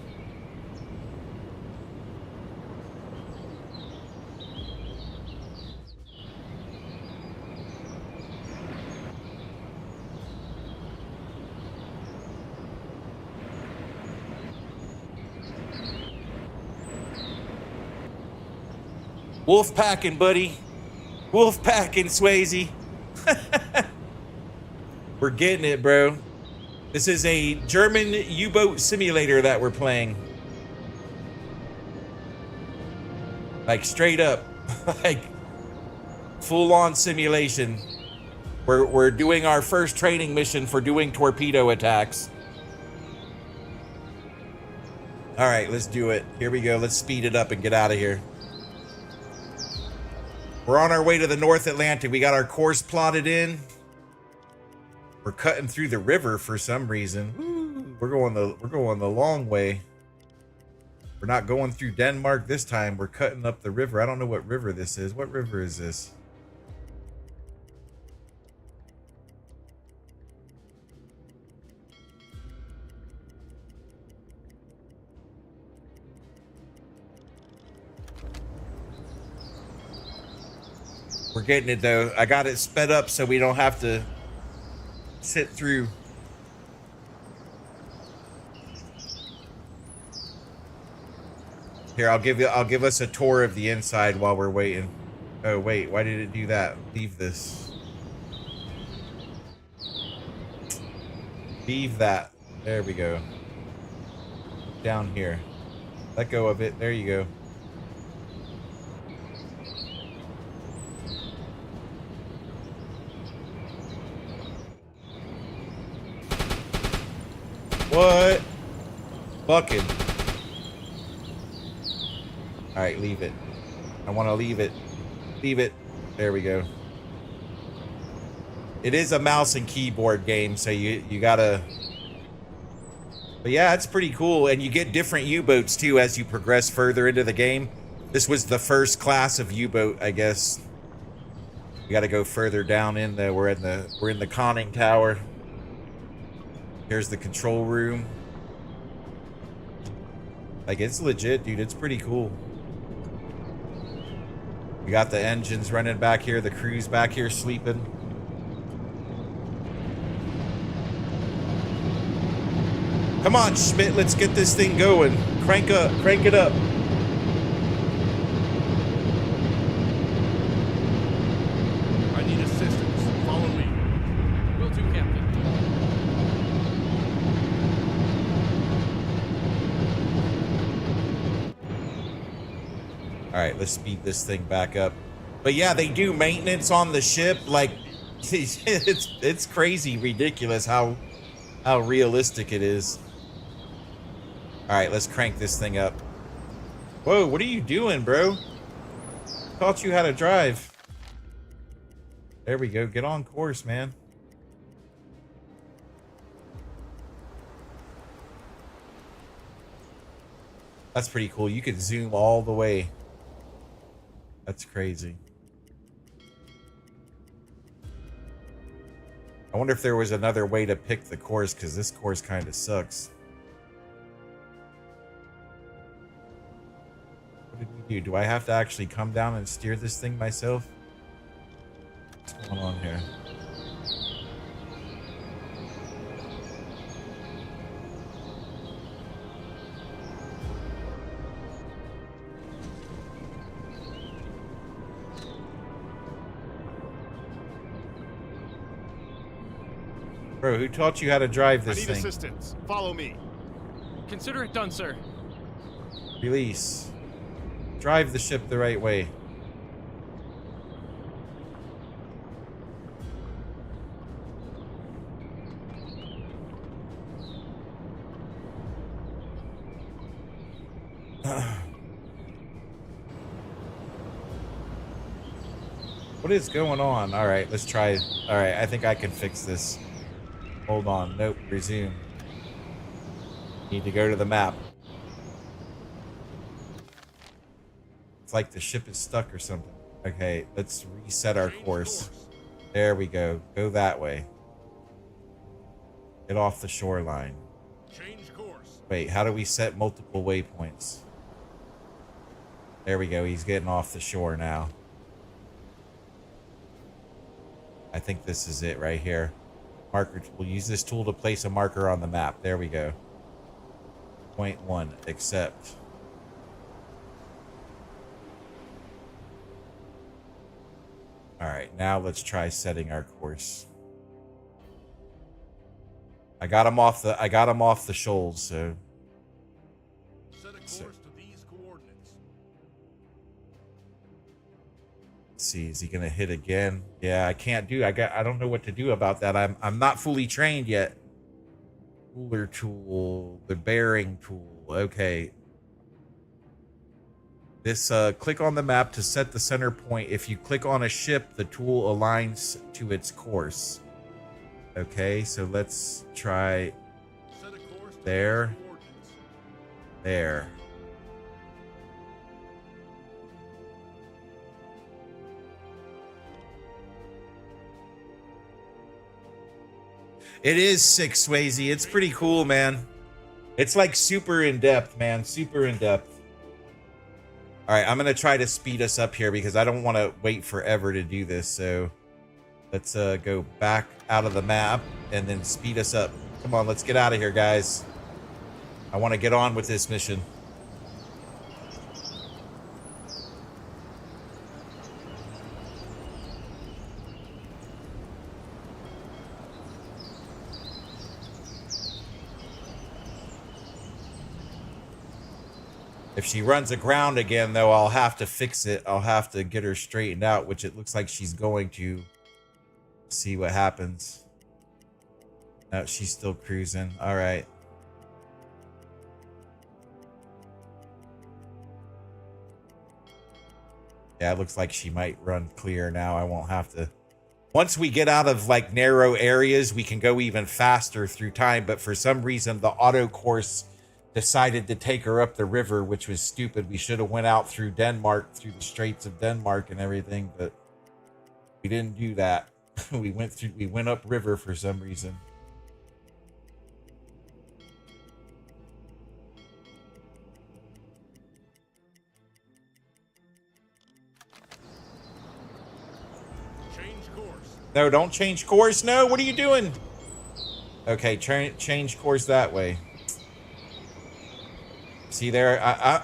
Wolfpacking, buddy. Wolfpacking, Swayze. We're getting it, bro. This is a German U-boat simulator that we're playing. Like straight up, like full-on simulation. We're doing our first training mission for doing torpedo attacks. All right, let's do it. Here we go. Let's speed it up and get out of here. We're on our way to the North Atlantic. We got our course plotted in. We're cutting through the river for some reason. Ooh, we're going the long way. We're not going through Denmark this time. We're cutting up the river. I don't know what river this is. What river is this? We're getting it though. I got it sped up so we don't have to sit through. Here, I'll give us a tour of the inside while we're waiting. Oh wait, why did it do that? Leave this. Leave that. There we go. Down here. Let go of it. There you go. What? Bucking. Alright, leave it. I want to leave it. Leave it. There we go. It is a mouse and keyboard game, so you gotta... But yeah, it's pretty cool, and you get different U-boats too as you progress further into the game. This was the first class of U-boat, I guess. You gotta go further down in the... We're in the conning tower. Here's the control room. Like, it's legit, dude. It's pretty cool. We got the engines running back here. The crew's back here sleeping. Come on, Schmidt. Let's get this thing going. Crank up. Crank it up. I need assistance. Follow me. Will do, Captain. All right, let's speed this thing back up. But yeah, they do maintenance on the ship. Like, it's crazy, ridiculous how realistic it is. All right, let's crank this thing up. Whoa, what are you doing, bro? Taught you how to drive. There we go. Get on course, man. That's pretty cool. You can zoom all the way. That's crazy. I wonder if there was another way to pick the course, because this course kind of sucks. What did we do? Do I have to actually come down and steer this thing myself? What's going on here? Bro, who taught you how to drive this I need thing? assistance. Follow me. Consider it done, sir. Release. Drive the ship the right way. What is going on? All right, let's try. All right, I think I can fix this. Hold on. Nope. Resume. Need to go to the map. It's like the ship is stuck or something. Okay, let's reset our course. There we go. Go that way. Get off the shoreline. Change course. Wait, how do we set multiple waypoints? There we go. He's getting off the shore now. I think this is it right here. Marker. We'll use this tool to place a marker on the map. There we go. Point 1. Accept. All right, now let's try setting our course. I got him off the shoals, so. Set a course to these coordinates. Let's see, is he gonna hit again? Yeah, I can't do. I don't know what to do about that. I'm not fully trained yet. Ruler tool, the bearing tool. Okay. This click on the map to set the center point. If you click on a ship, the tool aligns to its course. Okay, so let's try Set a course to there. these coordinates. There. It is 6, Swayze. It's pretty cool, man. It's like super in depth, man. Super in depth. All right, I'm going to try to speed us up here because I don't want to wait forever to do this. So let's go back out of the map and then speed us up. Come on, let's get out of here, guys. I want to get on with this mission. If she runs aground again, though, I'll have to fix it. I'll have to get her straightened out, which it looks like she's going to. See what happens. No, she's still cruising. All right. Yeah, it looks like she might run clear now. I won't have to. Once we get out of like narrow areas, we can go even faster through time. But for some reason, the auto course decided to take her up the river, which was stupid. We should have went out through Denmark, through the Straits of Denmark and everything, but we didn't do that. we went up river for some reason. Change course. No, don't change course. No, what are you doing? Okay, change course that way. See there,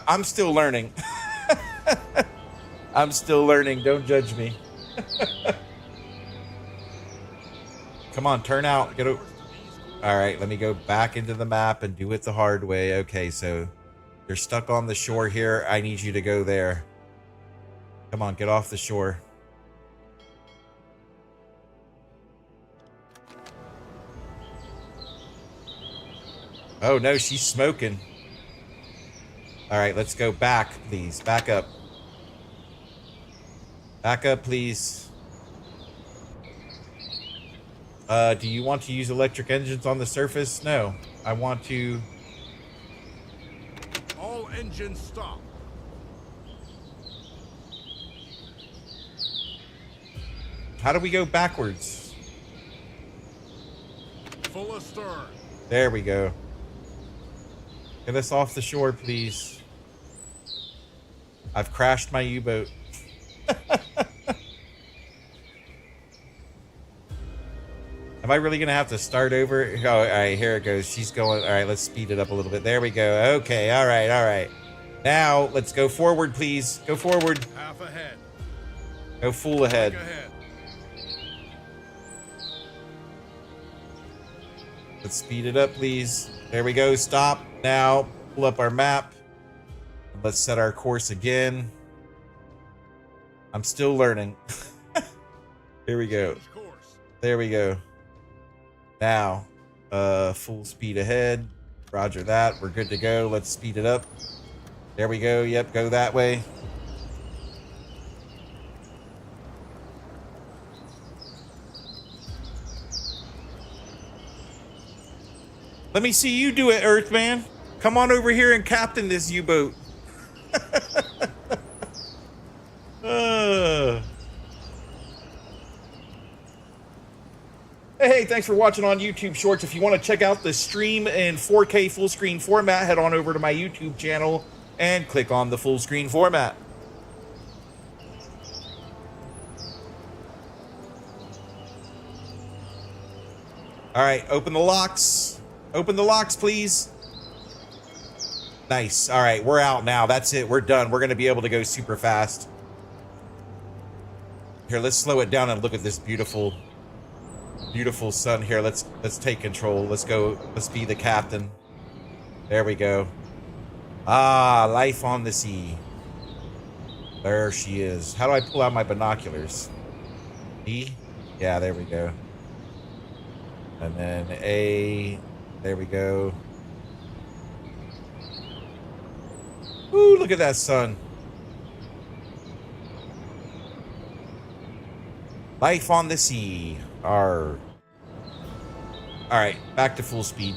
I'm still learning. I'm still learning. Don't judge me. Come on, turn out. Get over. All right, let me go back into the map and do it the hard way. Okay, so you're stuck on the shore here. I need you to go there. Come on, get off the shore. Oh no, she's smoking. All right, let's go back, please. Back up. Back up, please. Do you want to use electric engines on the surface? No. I want to... All engines stop. How do we go backwards? Full astern. There we go. Get us off the shore, please. I've crashed my U-boat. Am I really going to have to start over? Oh, all right, here it goes. She's going. All right, let's speed it up a little bit. There we go. Okay, all right, all right. Now, let's go forward, please. Go forward. Half ahead. Go full ahead. Back ahead. Let's speed it up, please. There we go. Stop. Now, pull up our map. Let's set our course again. I'm still learning. Here we go. Change course. There we go. Now, full speed ahead. Roger that. We're good to go. Let's speed it up. There we go. Yep, go that way. Let me see you do it, Earthman. Come on over here and captain this U-boat. Hey, thanks for watching on YouTube Shorts. If you want to check out the stream in 4K full screen format, head on over to my YouTube channel and click on the full screen format. All right, open the locks. Open the locks, please. Nice. All right, we're out now. That's it. We're done. We're going to be able to go super fast. Here, let's slow it down and look at this beautiful, beautiful sun here. Let's take control. Let's go. Let's be the captain. There we go. Ah, life on the sea. There she is. How do I pull out my binoculars? E? Yeah, there we go. And then A. There we go. Ooh, look at that sun. Life on the sea. Arr. All right, back to full speed.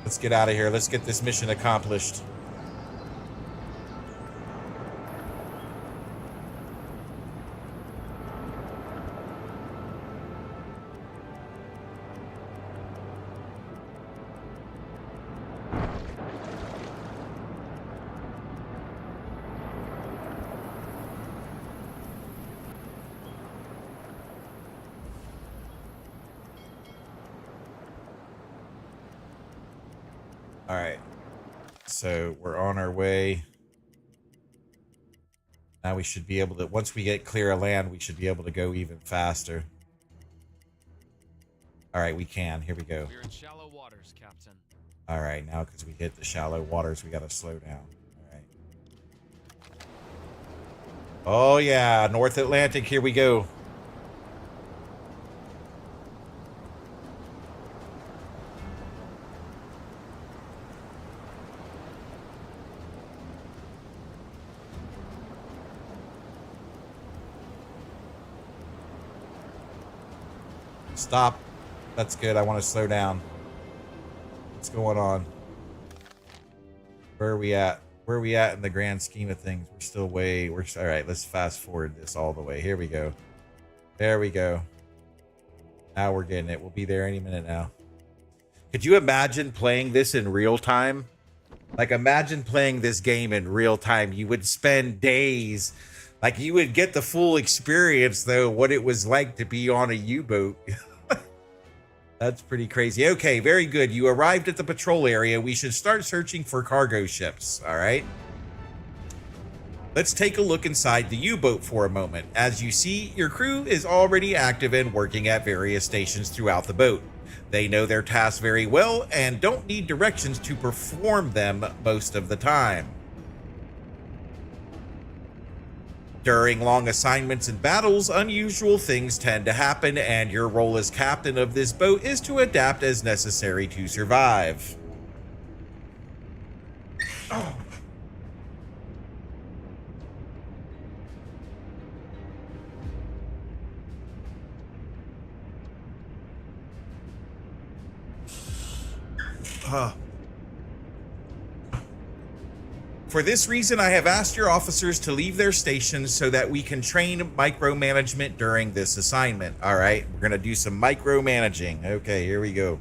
Let's get out of here. Let's get this mission accomplished. All right. So we're on our way. Now we should be able to, once we get clear of land, we should be able to go even faster. All right, we can. Here we go. We're in shallow waters, Captain. All right, now because we hit the shallow waters, we got to slow down. All right. Oh, yeah. North Atlantic. Here we go. Stop. That's good. I want to slow down. What's going on? Where are we at? Where are we at in the grand scheme of things? We're still way... All right, let's fast forward this all the way. Here we go. There we go. Now we're getting it. We'll be there any minute now. Could you imagine playing this in real time? Like, imagine playing this game in real time. You would spend days... Like, you would get the full experience, though, what it was like to be on a U-boat. That's pretty crazy. Okay, very good. You arrived at the patrol area. We should start searching for cargo ships, all right? Let's take a look inside the U-boat for a moment. As you see, your crew is already active and working at various stations throughout the boat. They know their tasks very well and don't need directions to perform them most of the time. During long assignments and battles, unusual things tend to happen, and your role as captain of this boat is to adapt as necessary to survive. Oh. For this reason, I have asked your officers to leave their stations so that we can train micromanagement during this assignment. All right, we're going to do some micromanaging. Okay, here we go.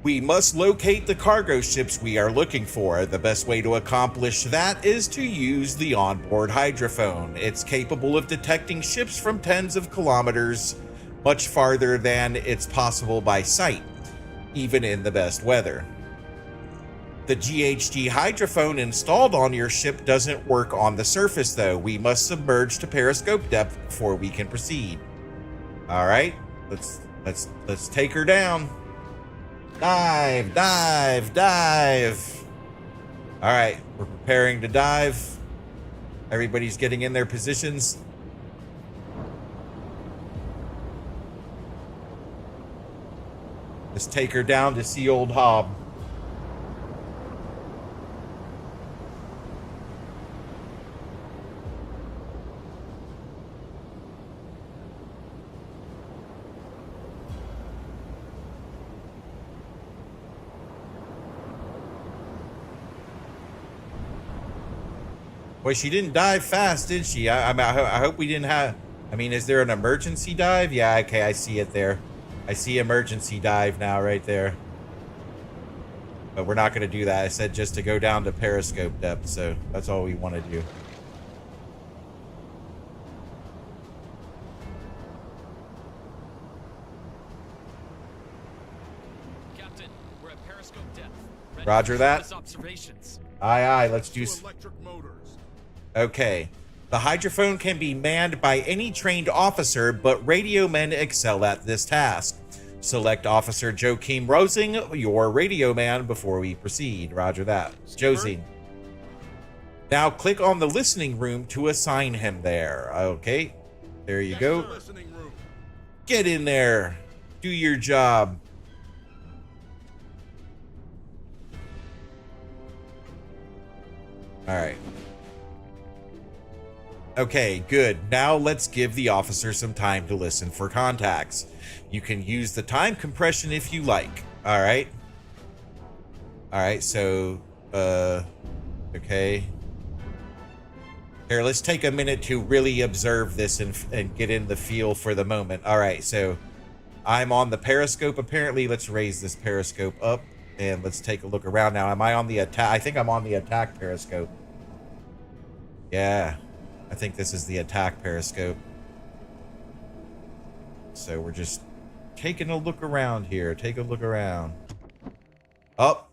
We must locate the cargo ships we are looking for. The best way to accomplish that is to use the onboard hydrophone. It's capable of detecting ships from tens of kilometers, much farther than it's possible by sight, even in the best weather. The GHD hydrophone installed on your ship doesn't work on the surface, though. We must submerge to periscope depth before we can proceed. All right, let's take her down. Dive, dive, dive. All right, we're preparing to dive. Everybody's getting in their positions. Let's take her down to see old Hob. Boy, she didn't dive fast, did she? I hope we didn't have... I mean, is there an emergency dive? Yeah, okay, I see it there. I see emergency dive now right there. But we're not going to do that. I said just to go down to periscope depth, so that's all we want to do. Captain, we're at periscope depth. Ready Roger for that. surface observations. Aye, aye, let's do... Electric motors. Okay. The hydrophone can be manned by any trained officer, but radio men excel at this task. Select Officer Joachim Rosing, your radio man, before we proceed. Roger that. Josie. Now click on the listening room to assign him there. Okay. There you go. Listening room. Get in there. Do your job. All right. Okay, good. Now let's give the officer some time to listen for contacts. You can use the time compression if you like. All right. All right, so, okay. Here, let's take a minute to really observe this and get in the feel for the moment. All right, so I'm on the periscope. Apparently, let's raise this periscope up and let's take a look around now. Am I on the attack? I think I'm on the attack periscope. Yeah. I think this is the attack periscope. So we're just taking a look around here. Take a look around. Oh,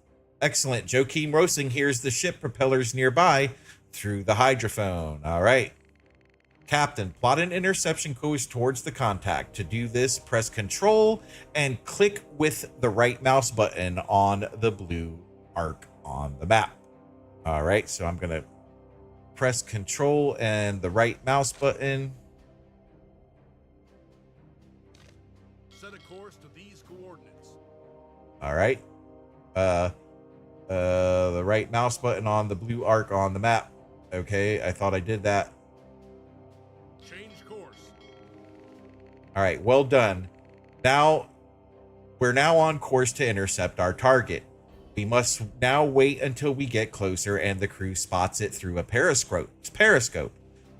excellent. Joaquin Rosing hears the ship propellers nearby through the hydrophone. All right. Captain, plot an interception course towards the contact. To do this, press Control and click with the right mouse button on the blue arc on the map. All right, so I'm going to press Control and the right mouse button. Set a course to these coordinates. All right. The right mouse button on the blue arc on the map. Okay, I thought I did that. Change course. All right, well done. Now, we're now on course to intercept our target. We must now wait until we get closer and the crew spots it through a periscope.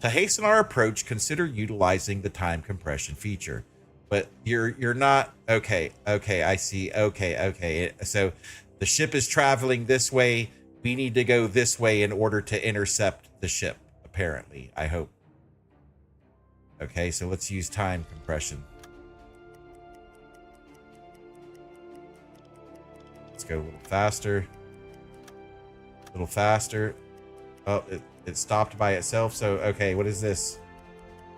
To hasten our approach, consider utilizing the time compression feature. But you're not okay, I see. Okay. So the ship is traveling this way. We need to go this way in order to intercept the ship, apparently. I hope. Okay, so let's use time compression. Let's go a little faster. A little faster. Oh, it stopped by itself. So, okay, what is this?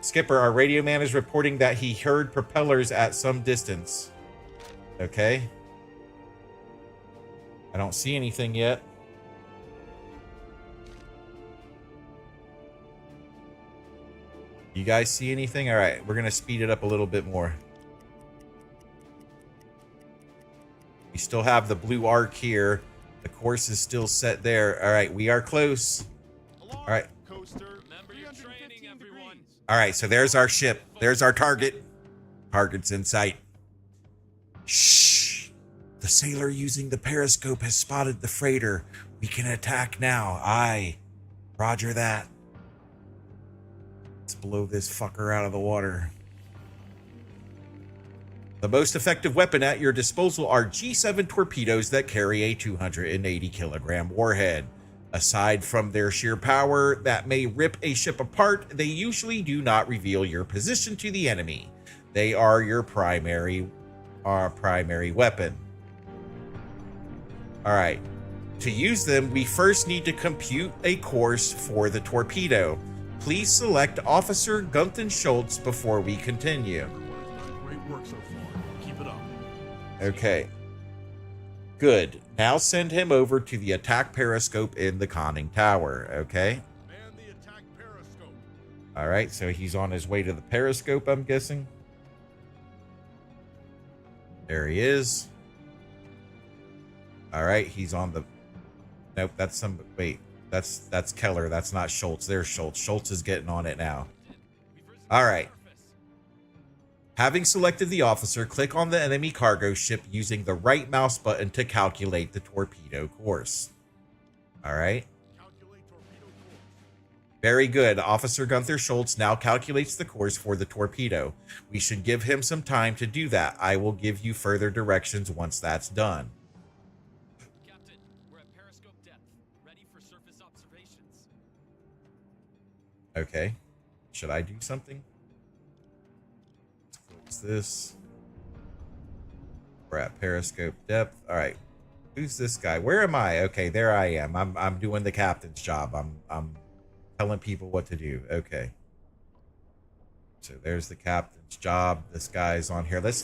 Skipper, our radio man is reporting that he heard propellers at some distance. Okay. I don't see anything yet. You guys see anything? All right, we're going to speed it up a little bit more. We still have the blue arc here. The course is still set there. All right, we are close. Alarm, All right. Coaster. Remember your training, 315 everyone. degrees. All right, so there's our ship. There's our target. Target's in sight. Shh. The sailor using the periscope has spotted the freighter. We can attack now. Aye. Roger that. Let's blow this fucker out of the water. The most effective weapon at your disposal are G7 torpedoes that carry a 280 kilogram warhead. Aside from their sheer power that may rip a ship apart, they usually do not reveal your position to the enemy. They are your primary weapon. All right. To use them, we first need to compute a course for the torpedo. Please select Officer Gunther Schultz before we continue. Everyone has done great work so far. Keep it up. Okay. Good. Now send him over to the attack periscope in the conning tower. Okay. Man the attack periscope. All right. So he's on his way to the periscope, I'm guessing. There he is. All right. He's on the... Nope. That's some... Wait. That's Keller. That's not Schultz. There's Schultz. Schultz is getting on it now. All right. Having selected the officer, click on the enemy cargo ship using the right mouse button to calculate the torpedo course. All right. Calculate torpedo course. Very good. Officer Gunther Schultz now calculates the course for the torpedo. We should give him some time to do that. I will give you further directions once that's done. Captain, we're at periscope depth. Ready for surface observations. Okay. Should I do something? Let's close this. We're at periscope depth. All right. Who's this guy? Where am I? Okay, there I am. I'm doing the captain's job. I'm telling people what to do. Okay. So there's the captain's job. This guy's on here. Let's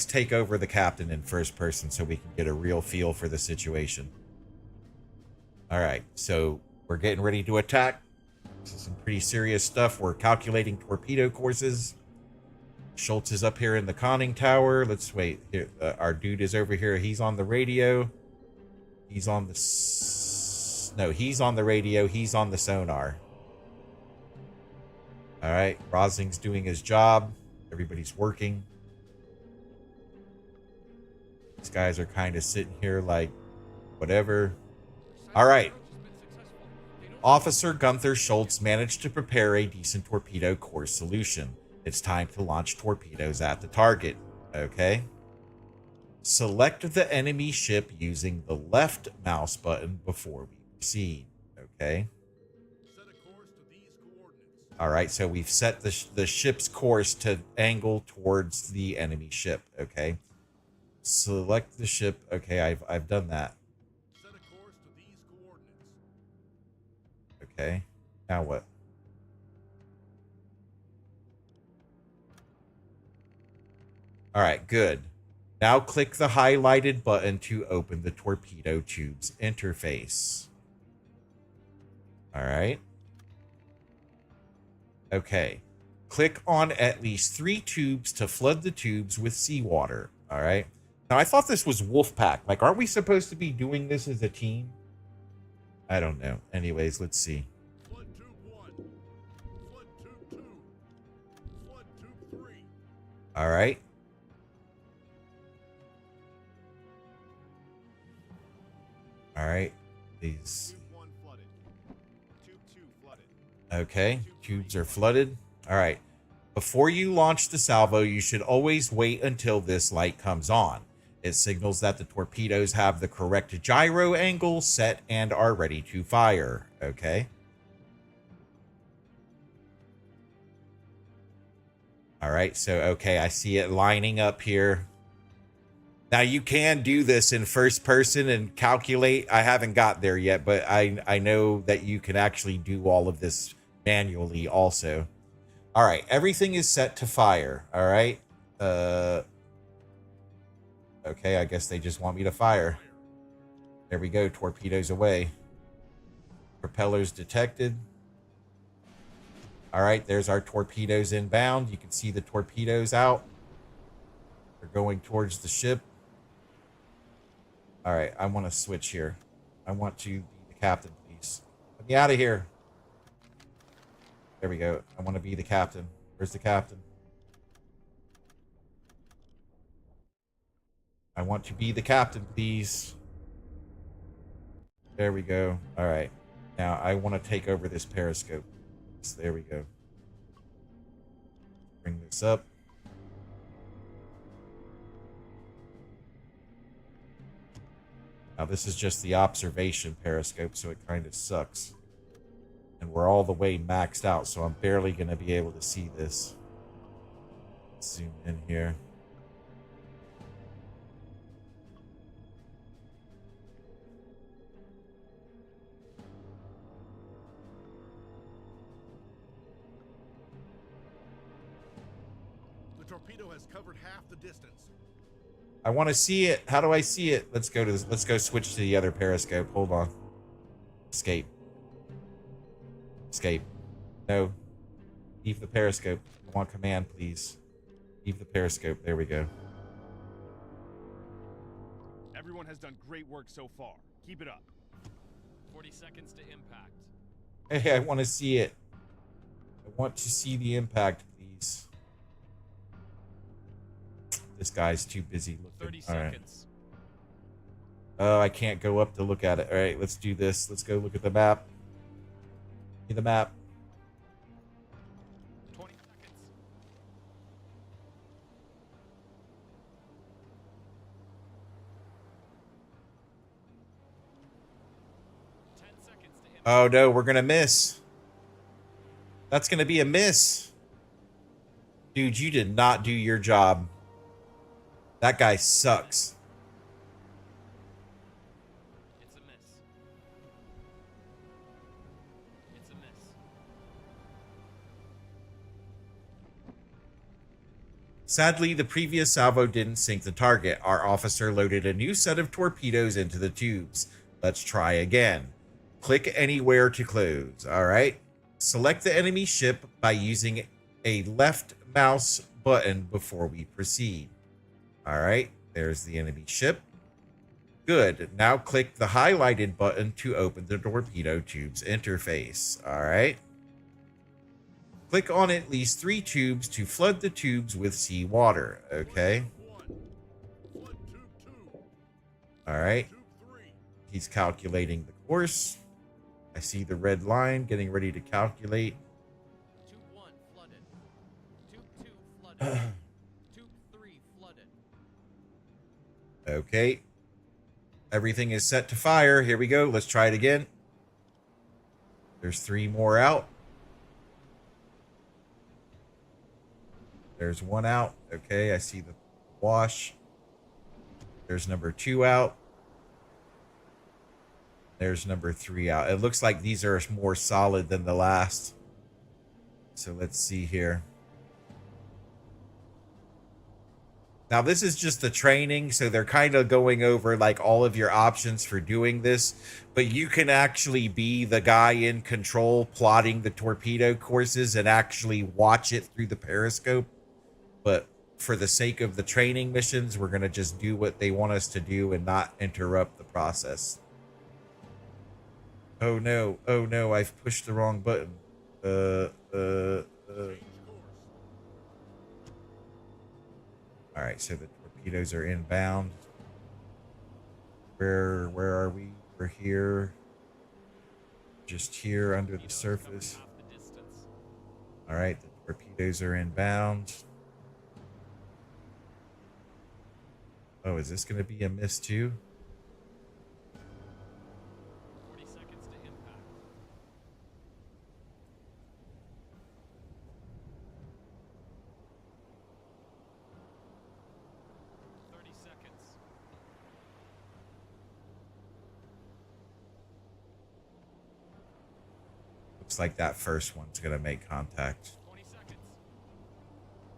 take over the captain in first person so we can get a real feel for the situation. All right. So we're getting ready to attack. This is some pretty serious stuff. We're calculating torpedo courses. Schultz is up here in the conning tower. Let's wait. Here, our dude is over here. He's on the radio. He's on the... No, he's on the radio. He's on the sonar. All right. Rosing's doing his job. Everybody's working. These guys are kind of sitting here like, whatever. All right. Officer Gunther Schultz managed to prepare a decent torpedo course solution. It's time to launch torpedoes at the target. Okay. Select the enemy ship using the left mouse button before we proceed. Okay. Set a course to these coordinates. All right. So we've set the ship's course to angle towards the enemy ship. Okay. Select the ship. Okay, I've done that. Set a course to these coordinates. Okay. Now what? All right, good. Now click the highlighted button to open the torpedo tube's interface. All right. Okay. Click on at least 3 tubes to flood the tubes with seawater. All right. Now, I thought this was Wolfpack. Like, aren't we supposed to be doing this as a team? I don't know. Anyways, let's see. Flood tube 1. Flood tube 2. Flood tube 3. All right. All right. These. Tube 1 flooded. Tube 2 flooded. Okay. Tubes are flooded. All right. Before you launch the salvo, you should always wait until this light comes on. It signals that the torpedoes have the correct gyro angle set and are ready to fire. Okay. All right. So, okay, I see it lining up here. Now, you can do this in first person and calculate. I haven't got there yet, but I know that you can actually do all of this manually also. All right. Everything is set to fire. All right. Okay, I guess they just want me to fire. There we go. Torpedoes away. Propellers detected. All right, there's our torpedoes inbound. You can see the torpedoes out. They're going towards the ship. All right, I want to switch here. I want to be the captain, please. Let me out of here. There we go. I want to be the captain. Where's the captain? I want to be the captain, please. There we go. All right. Now I want to take over this periscope. So there we go. Bring this up. Now this is just the observation periscope, so it kind of sucks. And we're all the way maxed out, so I'm barely going to be able to see this. Zoom in here. The torpedo has covered half the distance. I want to see it. How do I see it? Let's go to this. Let's go switch to the other periscope. Hold on. Escape. Escape. No. Leave the periscope. I want command, please. Leave the periscope. There we go. Everyone has done great work so far. Keep it up. 40 seconds to impact. Hey, I want to see it. I want to see the impact, please. This guy's too busy looking. 30 All right. seconds. Oh, I can't go up to look at it. All right, let's do this. Let's go look at the map. See the map. 20 seconds. Oh, no, we're going to miss. That's going to be a miss. Dude, you did not do your job. That guy sucks. It's a miss. It's a miss. Sadly, the previous salvo didn't sink the target. Our officer loaded a new set of torpedoes into the tubes. Let's try again. Click anywhere to close. All right. Select the enemy ship by using a left mouse button before we proceed. All right. There's the enemy ship. Good. Now click the highlighted button to open the torpedo tube's interface. All right. Click on at least 3 tubes to flood the tubes with seawater. Okay. Flood tube 2. All right. Tube 3. He's calculating the course. I see the red line getting ready to calculate. Tube 1 flooded. Tube 2 flooded. Tube 3 flooded. Okay. Everything is set to fire. Here we go. Let's try it again. There's 3 more out. There's 1 out. Okay, I see the wash. There's number 2 out. There's number 3 out. It looks like these are more solid than the last. So let's see here. Now this is just the training, so they're kind of going over like all of your options for doing this, but you can actually be the guy in control plotting the torpedo courses and actually watch it through the periscope. But for the sake of the training missions, we're going to just do what they want us to do and not interrupt the process. Oh no, I've pushed the wrong button. All right, so the torpedoes are inbound. Where are we? We're here. Just here under the surface. All right, the torpedoes are inbound. Oh, is this going to be a miss too? 40 seconds to impact. 30 seconds. Looks like that first one's going to make contact. 20 seconds.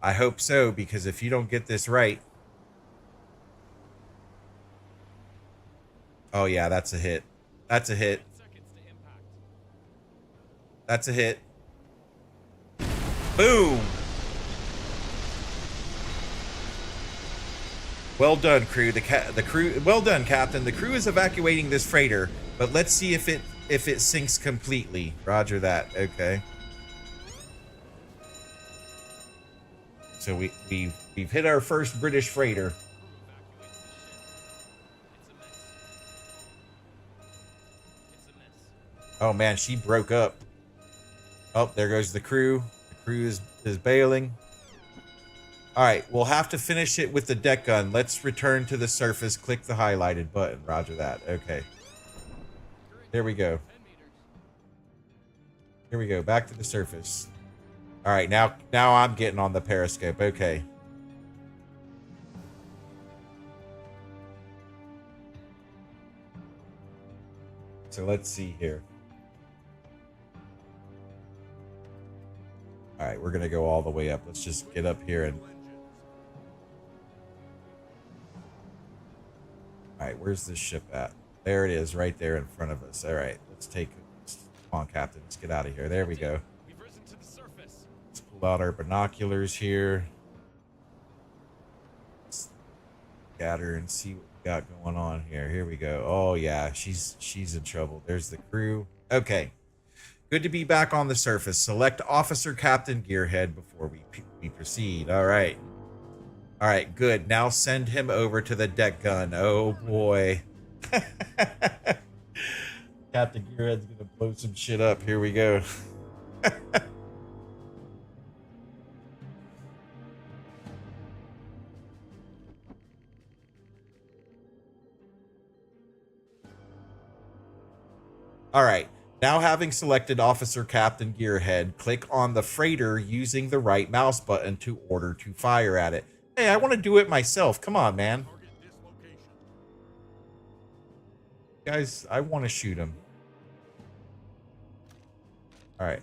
I hope so, because if you don't get this right... Oh yeah, that's a hit. That's a hit. 10 seconds to impact. That's a hit. Boom! Well done, crew. The crew. Well done, Captain. The crew is evacuating this freighter, but let's see if it sinks completely. Roger that. Okay. So we've hit our first British freighter. Oh man, she broke up. Oh, there goes the crew. The crew is bailing. All right, we'll have to finish it with the deck gun. Let's return to the surface. Click the highlighted button. Roger that. Okay. There we go. Here we go. Back to the surface. All right, now I'm getting on the periscope. Okay. So let's see here. All right, we're going to go all the way up. Let's just get up here and... All right, where's this ship at? There it is, right there in front of us. All right, let's take it. Come on, Captain. Let's get out of here. There we go. We've risen to the surface. Let's pull out our binoculars here. Let's scatter and see what we got going on here. Here we go. Oh, yeah, she's in trouble. There's the crew. Okay. Good to be back on the surface. Select Officer Captain Gearhead before we proceed. All right. All right, good. Now send him over to the deck gun. Oh, boy. Captain Gearhead's going to blow some shit up. Here we go. All right. Now, having selected Officer Captain Gearhead, click on the freighter using the right mouse button to order to fire at it. Hey, I want to do it myself. Come on, man. Target dislocation. Guys, I want to shoot him. All right.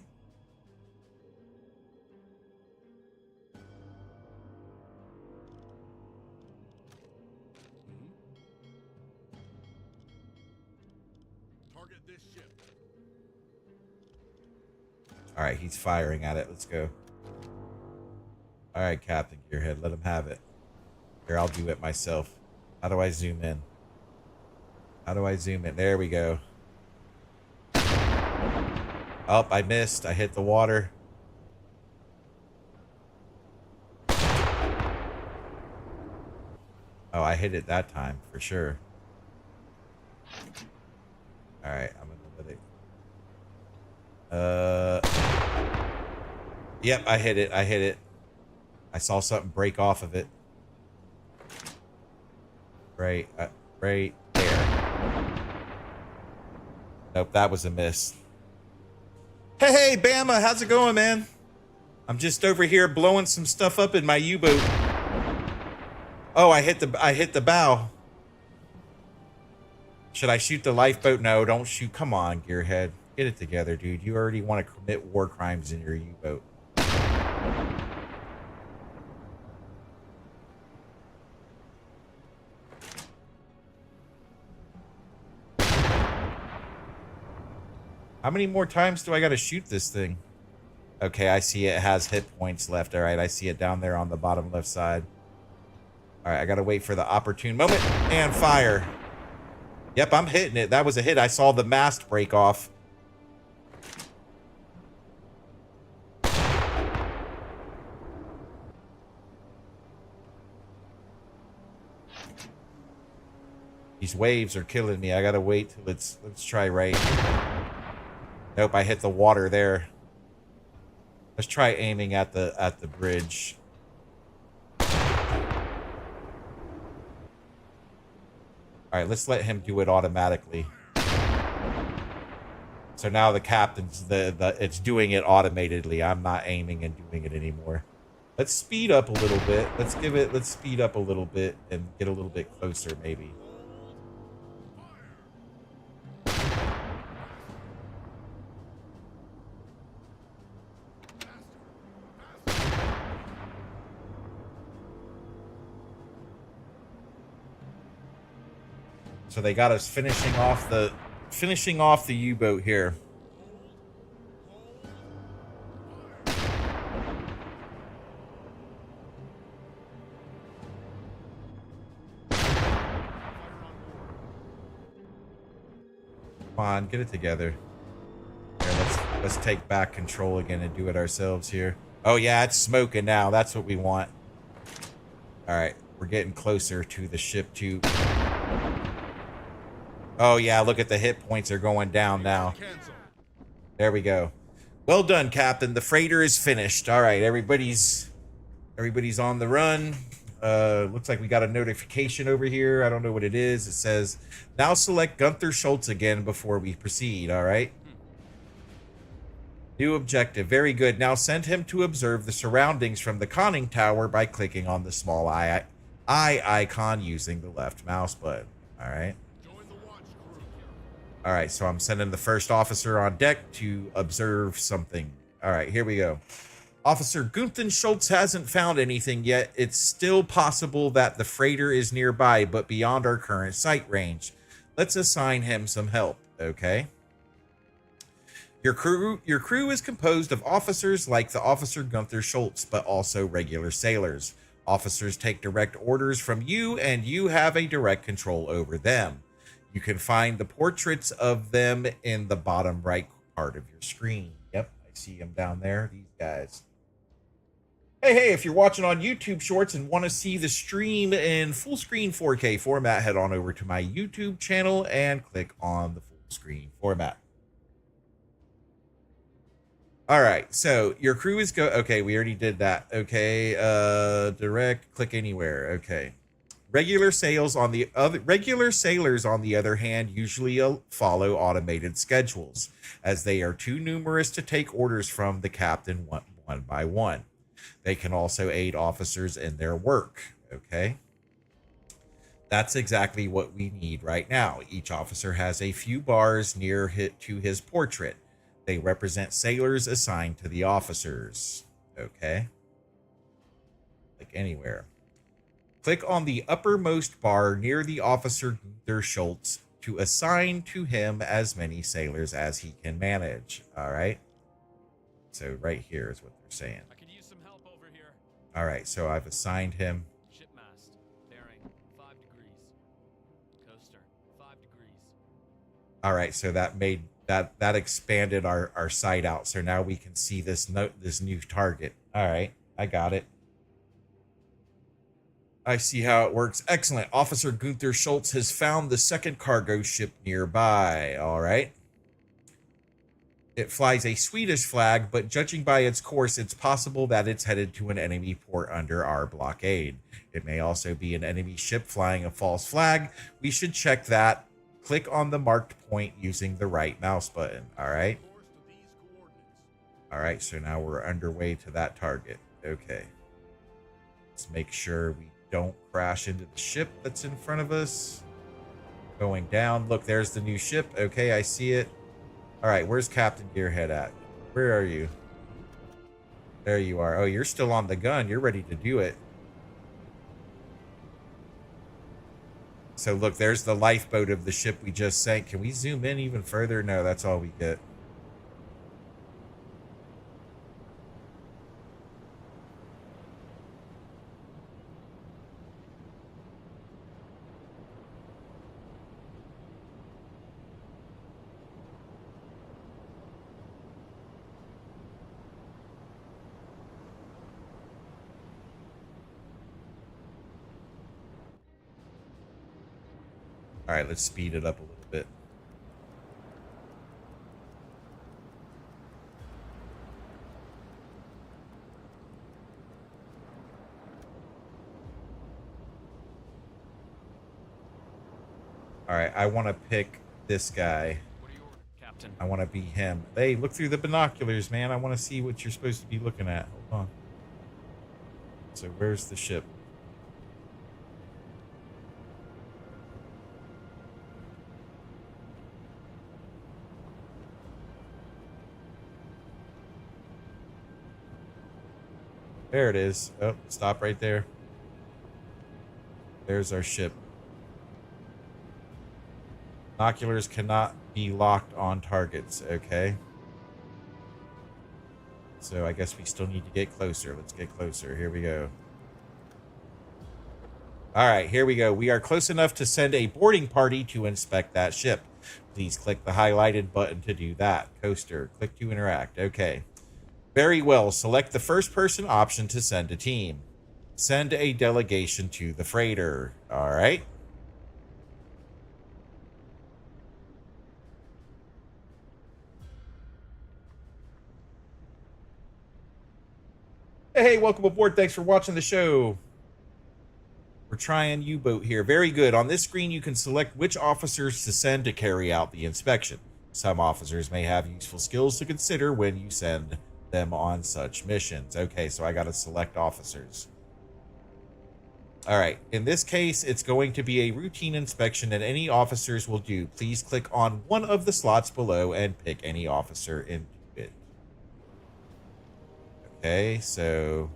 Target this ship. All right, he's firing at it. Let's go. All right, Captain Gearhead, let him have it. Here, I'll do it myself. How do I zoom in? How do I zoom in? There we go. Oh, I missed. I hit the water. Oh, I hit it that time for sure. All right, I'm gonna let it. Yep, I hit it. I hit it. I saw something break off of it. Right there. Nope, that was a miss. Hey, Bama, how's it going, man? I'm just over here blowing some stuff up in my U-boat. Oh, I hit the bow. Should I shoot the lifeboat? No, don't shoot. Come on, Gearhead. Get it together, dude. You already want to commit war crimes in your U-boat. How many more times do I got to shoot this thing? Okay, I see it has hit points left. All right, I see it down there on the bottom left side. All right, I got to wait for the opportune moment and fire. Yep, I'm hitting it. That was a hit. I saw the mast break off. These waves are killing me. I got to wait till let's try right. Nope, I hit the water there. Let's try aiming at the bridge. All right, let's let him do it automatically. So now the captain's it's doing it automatedly. I'm not aiming and doing it anymore. Let's speed up a little bit. Let's speed up a little bit and get a little bit closer maybe. So they got us finishing off the U-boat here. Come on, get it together. Here, let's take back control again and do it ourselves here. Oh yeah, it's smoking now. That's what we want. All right, we're getting closer to the ship too. Oh yeah, look at the hit points are going down now. There we go. Well done, Captain. The freighter is finished. All right, everybody's on the run. Looks like we got a notification over here. I don't know what it is. It says, now select Gunther Schultz again before we proceed. All right. New objective. Very good. Now send him to observe the surroundings from the conning tower by clicking on the small eye icon using the left mouse button. All right. All right, so I'm sending the first officer on deck to observe something. All right, here we go. Officer Gunther Schultz hasn't found anything yet. It's still possible that the freighter is nearby, but beyond our current sight range. Let's assign him some help, okay? Your crew is composed of officers like the Officer Gunther Schultz, but also regular sailors. Officers take direct orders from you, and you have a direct control over them. You can find the portraits of them in the bottom right part of your screen. Yep, I see them down there, these guys. Hey, if you're watching on YouTube Shorts and want to see the stream in full screen 4K format, head on over to my YouTube channel and click on the full screen format. All right, so your crew is okay, we already did that. Okay, direct, click anywhere. Okay. Regular sailors, on the other hand, usually follow automated schedules, as they are too numerous to take orders from the captain one by one. They can also aid officers in their work, okay? That's exactly what we need right now. Each officer has a few bars near to his portrait. They represent sailors assigned to the officers, okay? Like anywhere. Click on the uppermost bar near the Officer Gunther Schultz to assign to him as many sailors as he can manage. All right. So right here is what they're saying. I could use some help over here. All right. So I've assigned him. Ship mast, bearing 5 degrees. Coaster, 5 degrees. All right. So that made that expanded our sight out. So now we can see this new target. All right. I got it. I see how it works. Excellent. Officer Gunther Schultz has found the second cargo ship nearby. All right. It flies a Swedish flag, but judging by its course, it's possible that it's headed to an enemy port under our blockade. It may also be an enemy ship flying a false flag. We should check that. Click on the marked point using the right mouse button. All right. All right. So now we're underway to that target. Okay. Let's make sure we don't crash into the ship that's in front of us. Going down. Look, there's the new ship. Okay, I see it. All right, where's Captain Gearhead at? Where are you? There you are. Oh, you're still on the gun. You're ready to do it. So look, there's the lifeboat of the ship we just sank. Can we zoom in even further? No, that's all we get. All right, let's speed it up a little bit. All right, I want to pick this guy. What are your orders, Captain? I want to be him. Hey, look through the binoculars, man. I want to see what you're supposed to be looking at. Hold on. So where's the ship? There it is. Oh, stop right there. There's our ship. Binoculars cannot be locked on targets, okay? So I guess we still need to get closer. Let's get closer. Here we go. All right, here we go. We are close enough to send a boarding party to inspect that ship. Please click the highlighted button to do that. Coaster, click to interact. Okay. Very well. Select the first person option to send a team. Send a delegation to the freighter. All right. Hey, welcome aboard. Thanks for watching the show. We're trying U-boat here. Very good. On this screen, you can select which officers to send to carry out the inspection. Some officers may have useful skills to consider when you send them on such missions. Okay, so I got to select officers. All right, in this case, it's going to be a routine inspection and any officers will do. Please click on one of the slots below and pick any officer into it. Okay, so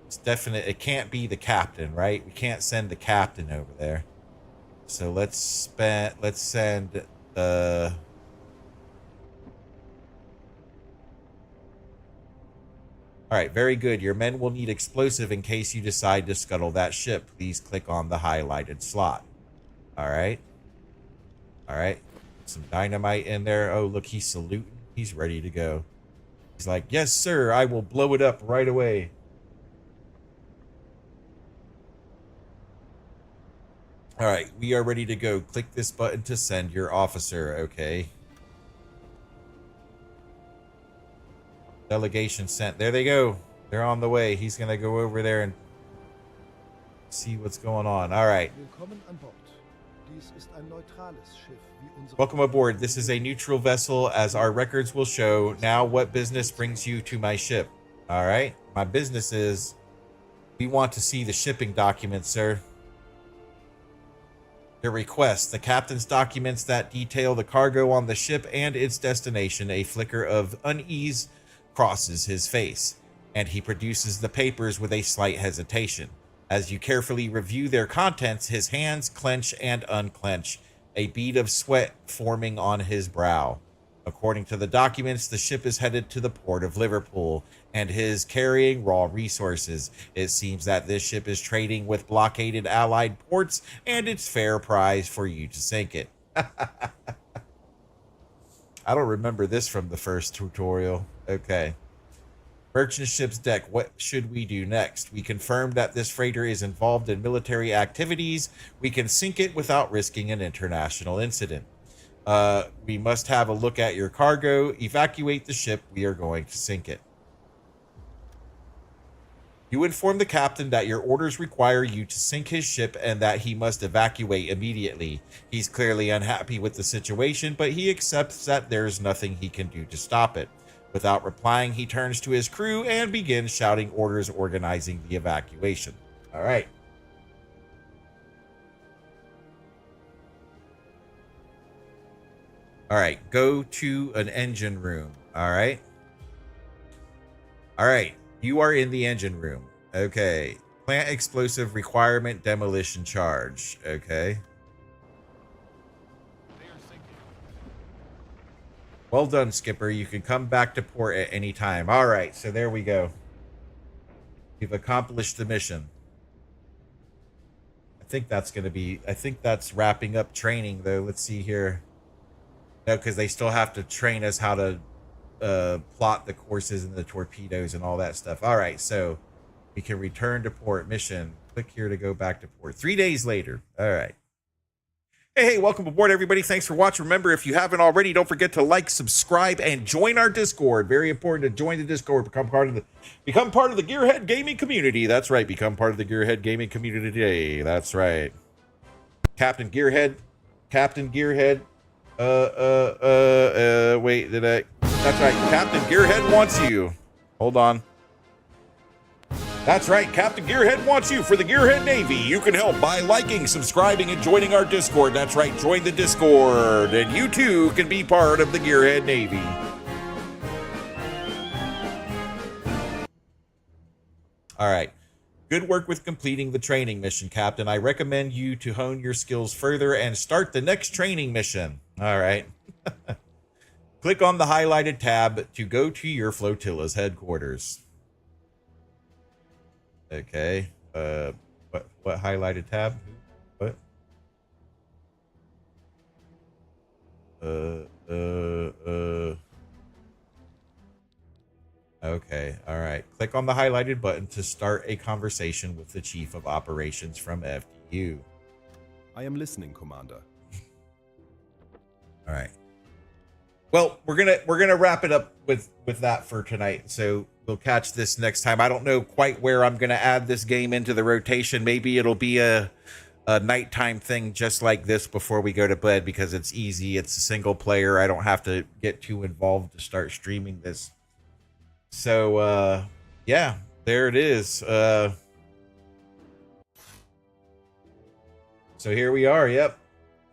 it's definite. It can't be the captain, right? We can't send the captain over there. So let's send the All right, very good. Your men will need explosive in case you decide to scuttle that ship. Please click on the highlighted slot. All right. All right. Some dynamite in there. Oh, look, he's saluting. He's ready to go. He's like, yes, sir. I will blow it up right away. All right, we are ready to go. Click this button to send your officer. Okay. Delegation sent. There they go. They're on the way. He's going to go over there and see what's going on. All right. Welcome aboard. This is a neutral vessel, as our records will show. Now, what business brings you to my ship? All right. My business is, we want to see the shipping documents, sir. The request. The captain's documents that detail the cargo on the ship and its destination. A flicker of unease crosses his face, and he produces the papers with a slight hesitation. As you carefully review their contents, his hands clench and unclench, a bead of sweat forming on his brow. According to the documents, the ship is headed to the port of Liverpool and is carrying raw resources. It seems that this ship is trading with blockaded Allied ports, and it's fair price for you to sink it. I don't remember this from the first tutorial. Okay. Merchant ship's deck. What should we do next? We confirm that this freighter is involved in military activities. We can sink it without risking an international incident. We must have a look at your cargo. Evacuate the ship. We are going to sink it. You inform the captain that your orders require you to sink his ship and that he must evacuate immediately. He's clearly unhappy with the situation, but he accepts that there's nothing he can do to stop it. Without replying, he turns to his crew and begins shouting orders organizing the evacuation. All right. All right, go to an engine room. All right. All right, you are in the engine room. Okay. Plant explosive requirement demolition charge. Okay. They are sinking. Well done, Skipper. You can come back to port at any time. All right, so there we go. We've accomplished the mission. I think that's wrapping up training, though. Let's see here. No, because they still have to train us how to plot the courses and the torpedoes and all that stuff. All right, so we can return to port. Mission. Click here to go back to port. 3 days later. All right. Hey, welcome aboard, everybody. Thanks for watching. Remember, if you haven't already, don't forget to like, subscribe, and join our Discord. Very important to join the Discord. Become part of the Gearhead gaming community. That's right. Become part of the Gearhead gaming community today. That's right. Captain Gearhead. Wait, that's right. Captain Gearhead wants you. Hold on. That's right. Captain Gearhead wants you for the Gearhead Navy. You can help by liking, subscribing, and joining our Discord. That's right. Join the Discord, and you too can be part of the Gearhead Navy. All right. Good work with completing the training mission, Captain. I recommend you to hone your skills further and start the next training mission. All right. Click on the highlighted tab to go to your flotilla's headquarters. Okay. What highlighted tab? What? Okay. All right. Click on the highlighted button to start a conversation with the Chief of Operations from FDU. I am listening, Commander. All right. Well, we're gonna wrap it up with that for tonight. So we'll catch this next time. I don't know quite where I'm gonna add this game into the rotation. Maybe it'll be a nighttime thing just like this before we go to bed, because it's easy. It's a single player. I don't have to get too involved to start streaming this. So yeah, there it is. So here we are. Yep.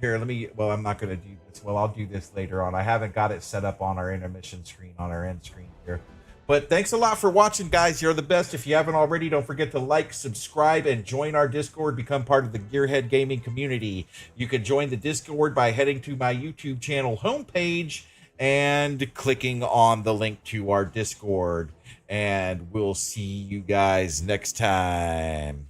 Here, I'm not going to do this. Well, I'll do this later on. I haven't got it set up on our intermission screen, on our end screen here. But thanks a lot for watching, guys. You're the best. If you haven't already, don't forget to like, subscribe, and join our Discord. Become part of the Gearhead gaming community. You can join the Discord by heading to my YouTube channel homepage and clicking on the link to our Discord. And we'll see you guys next time.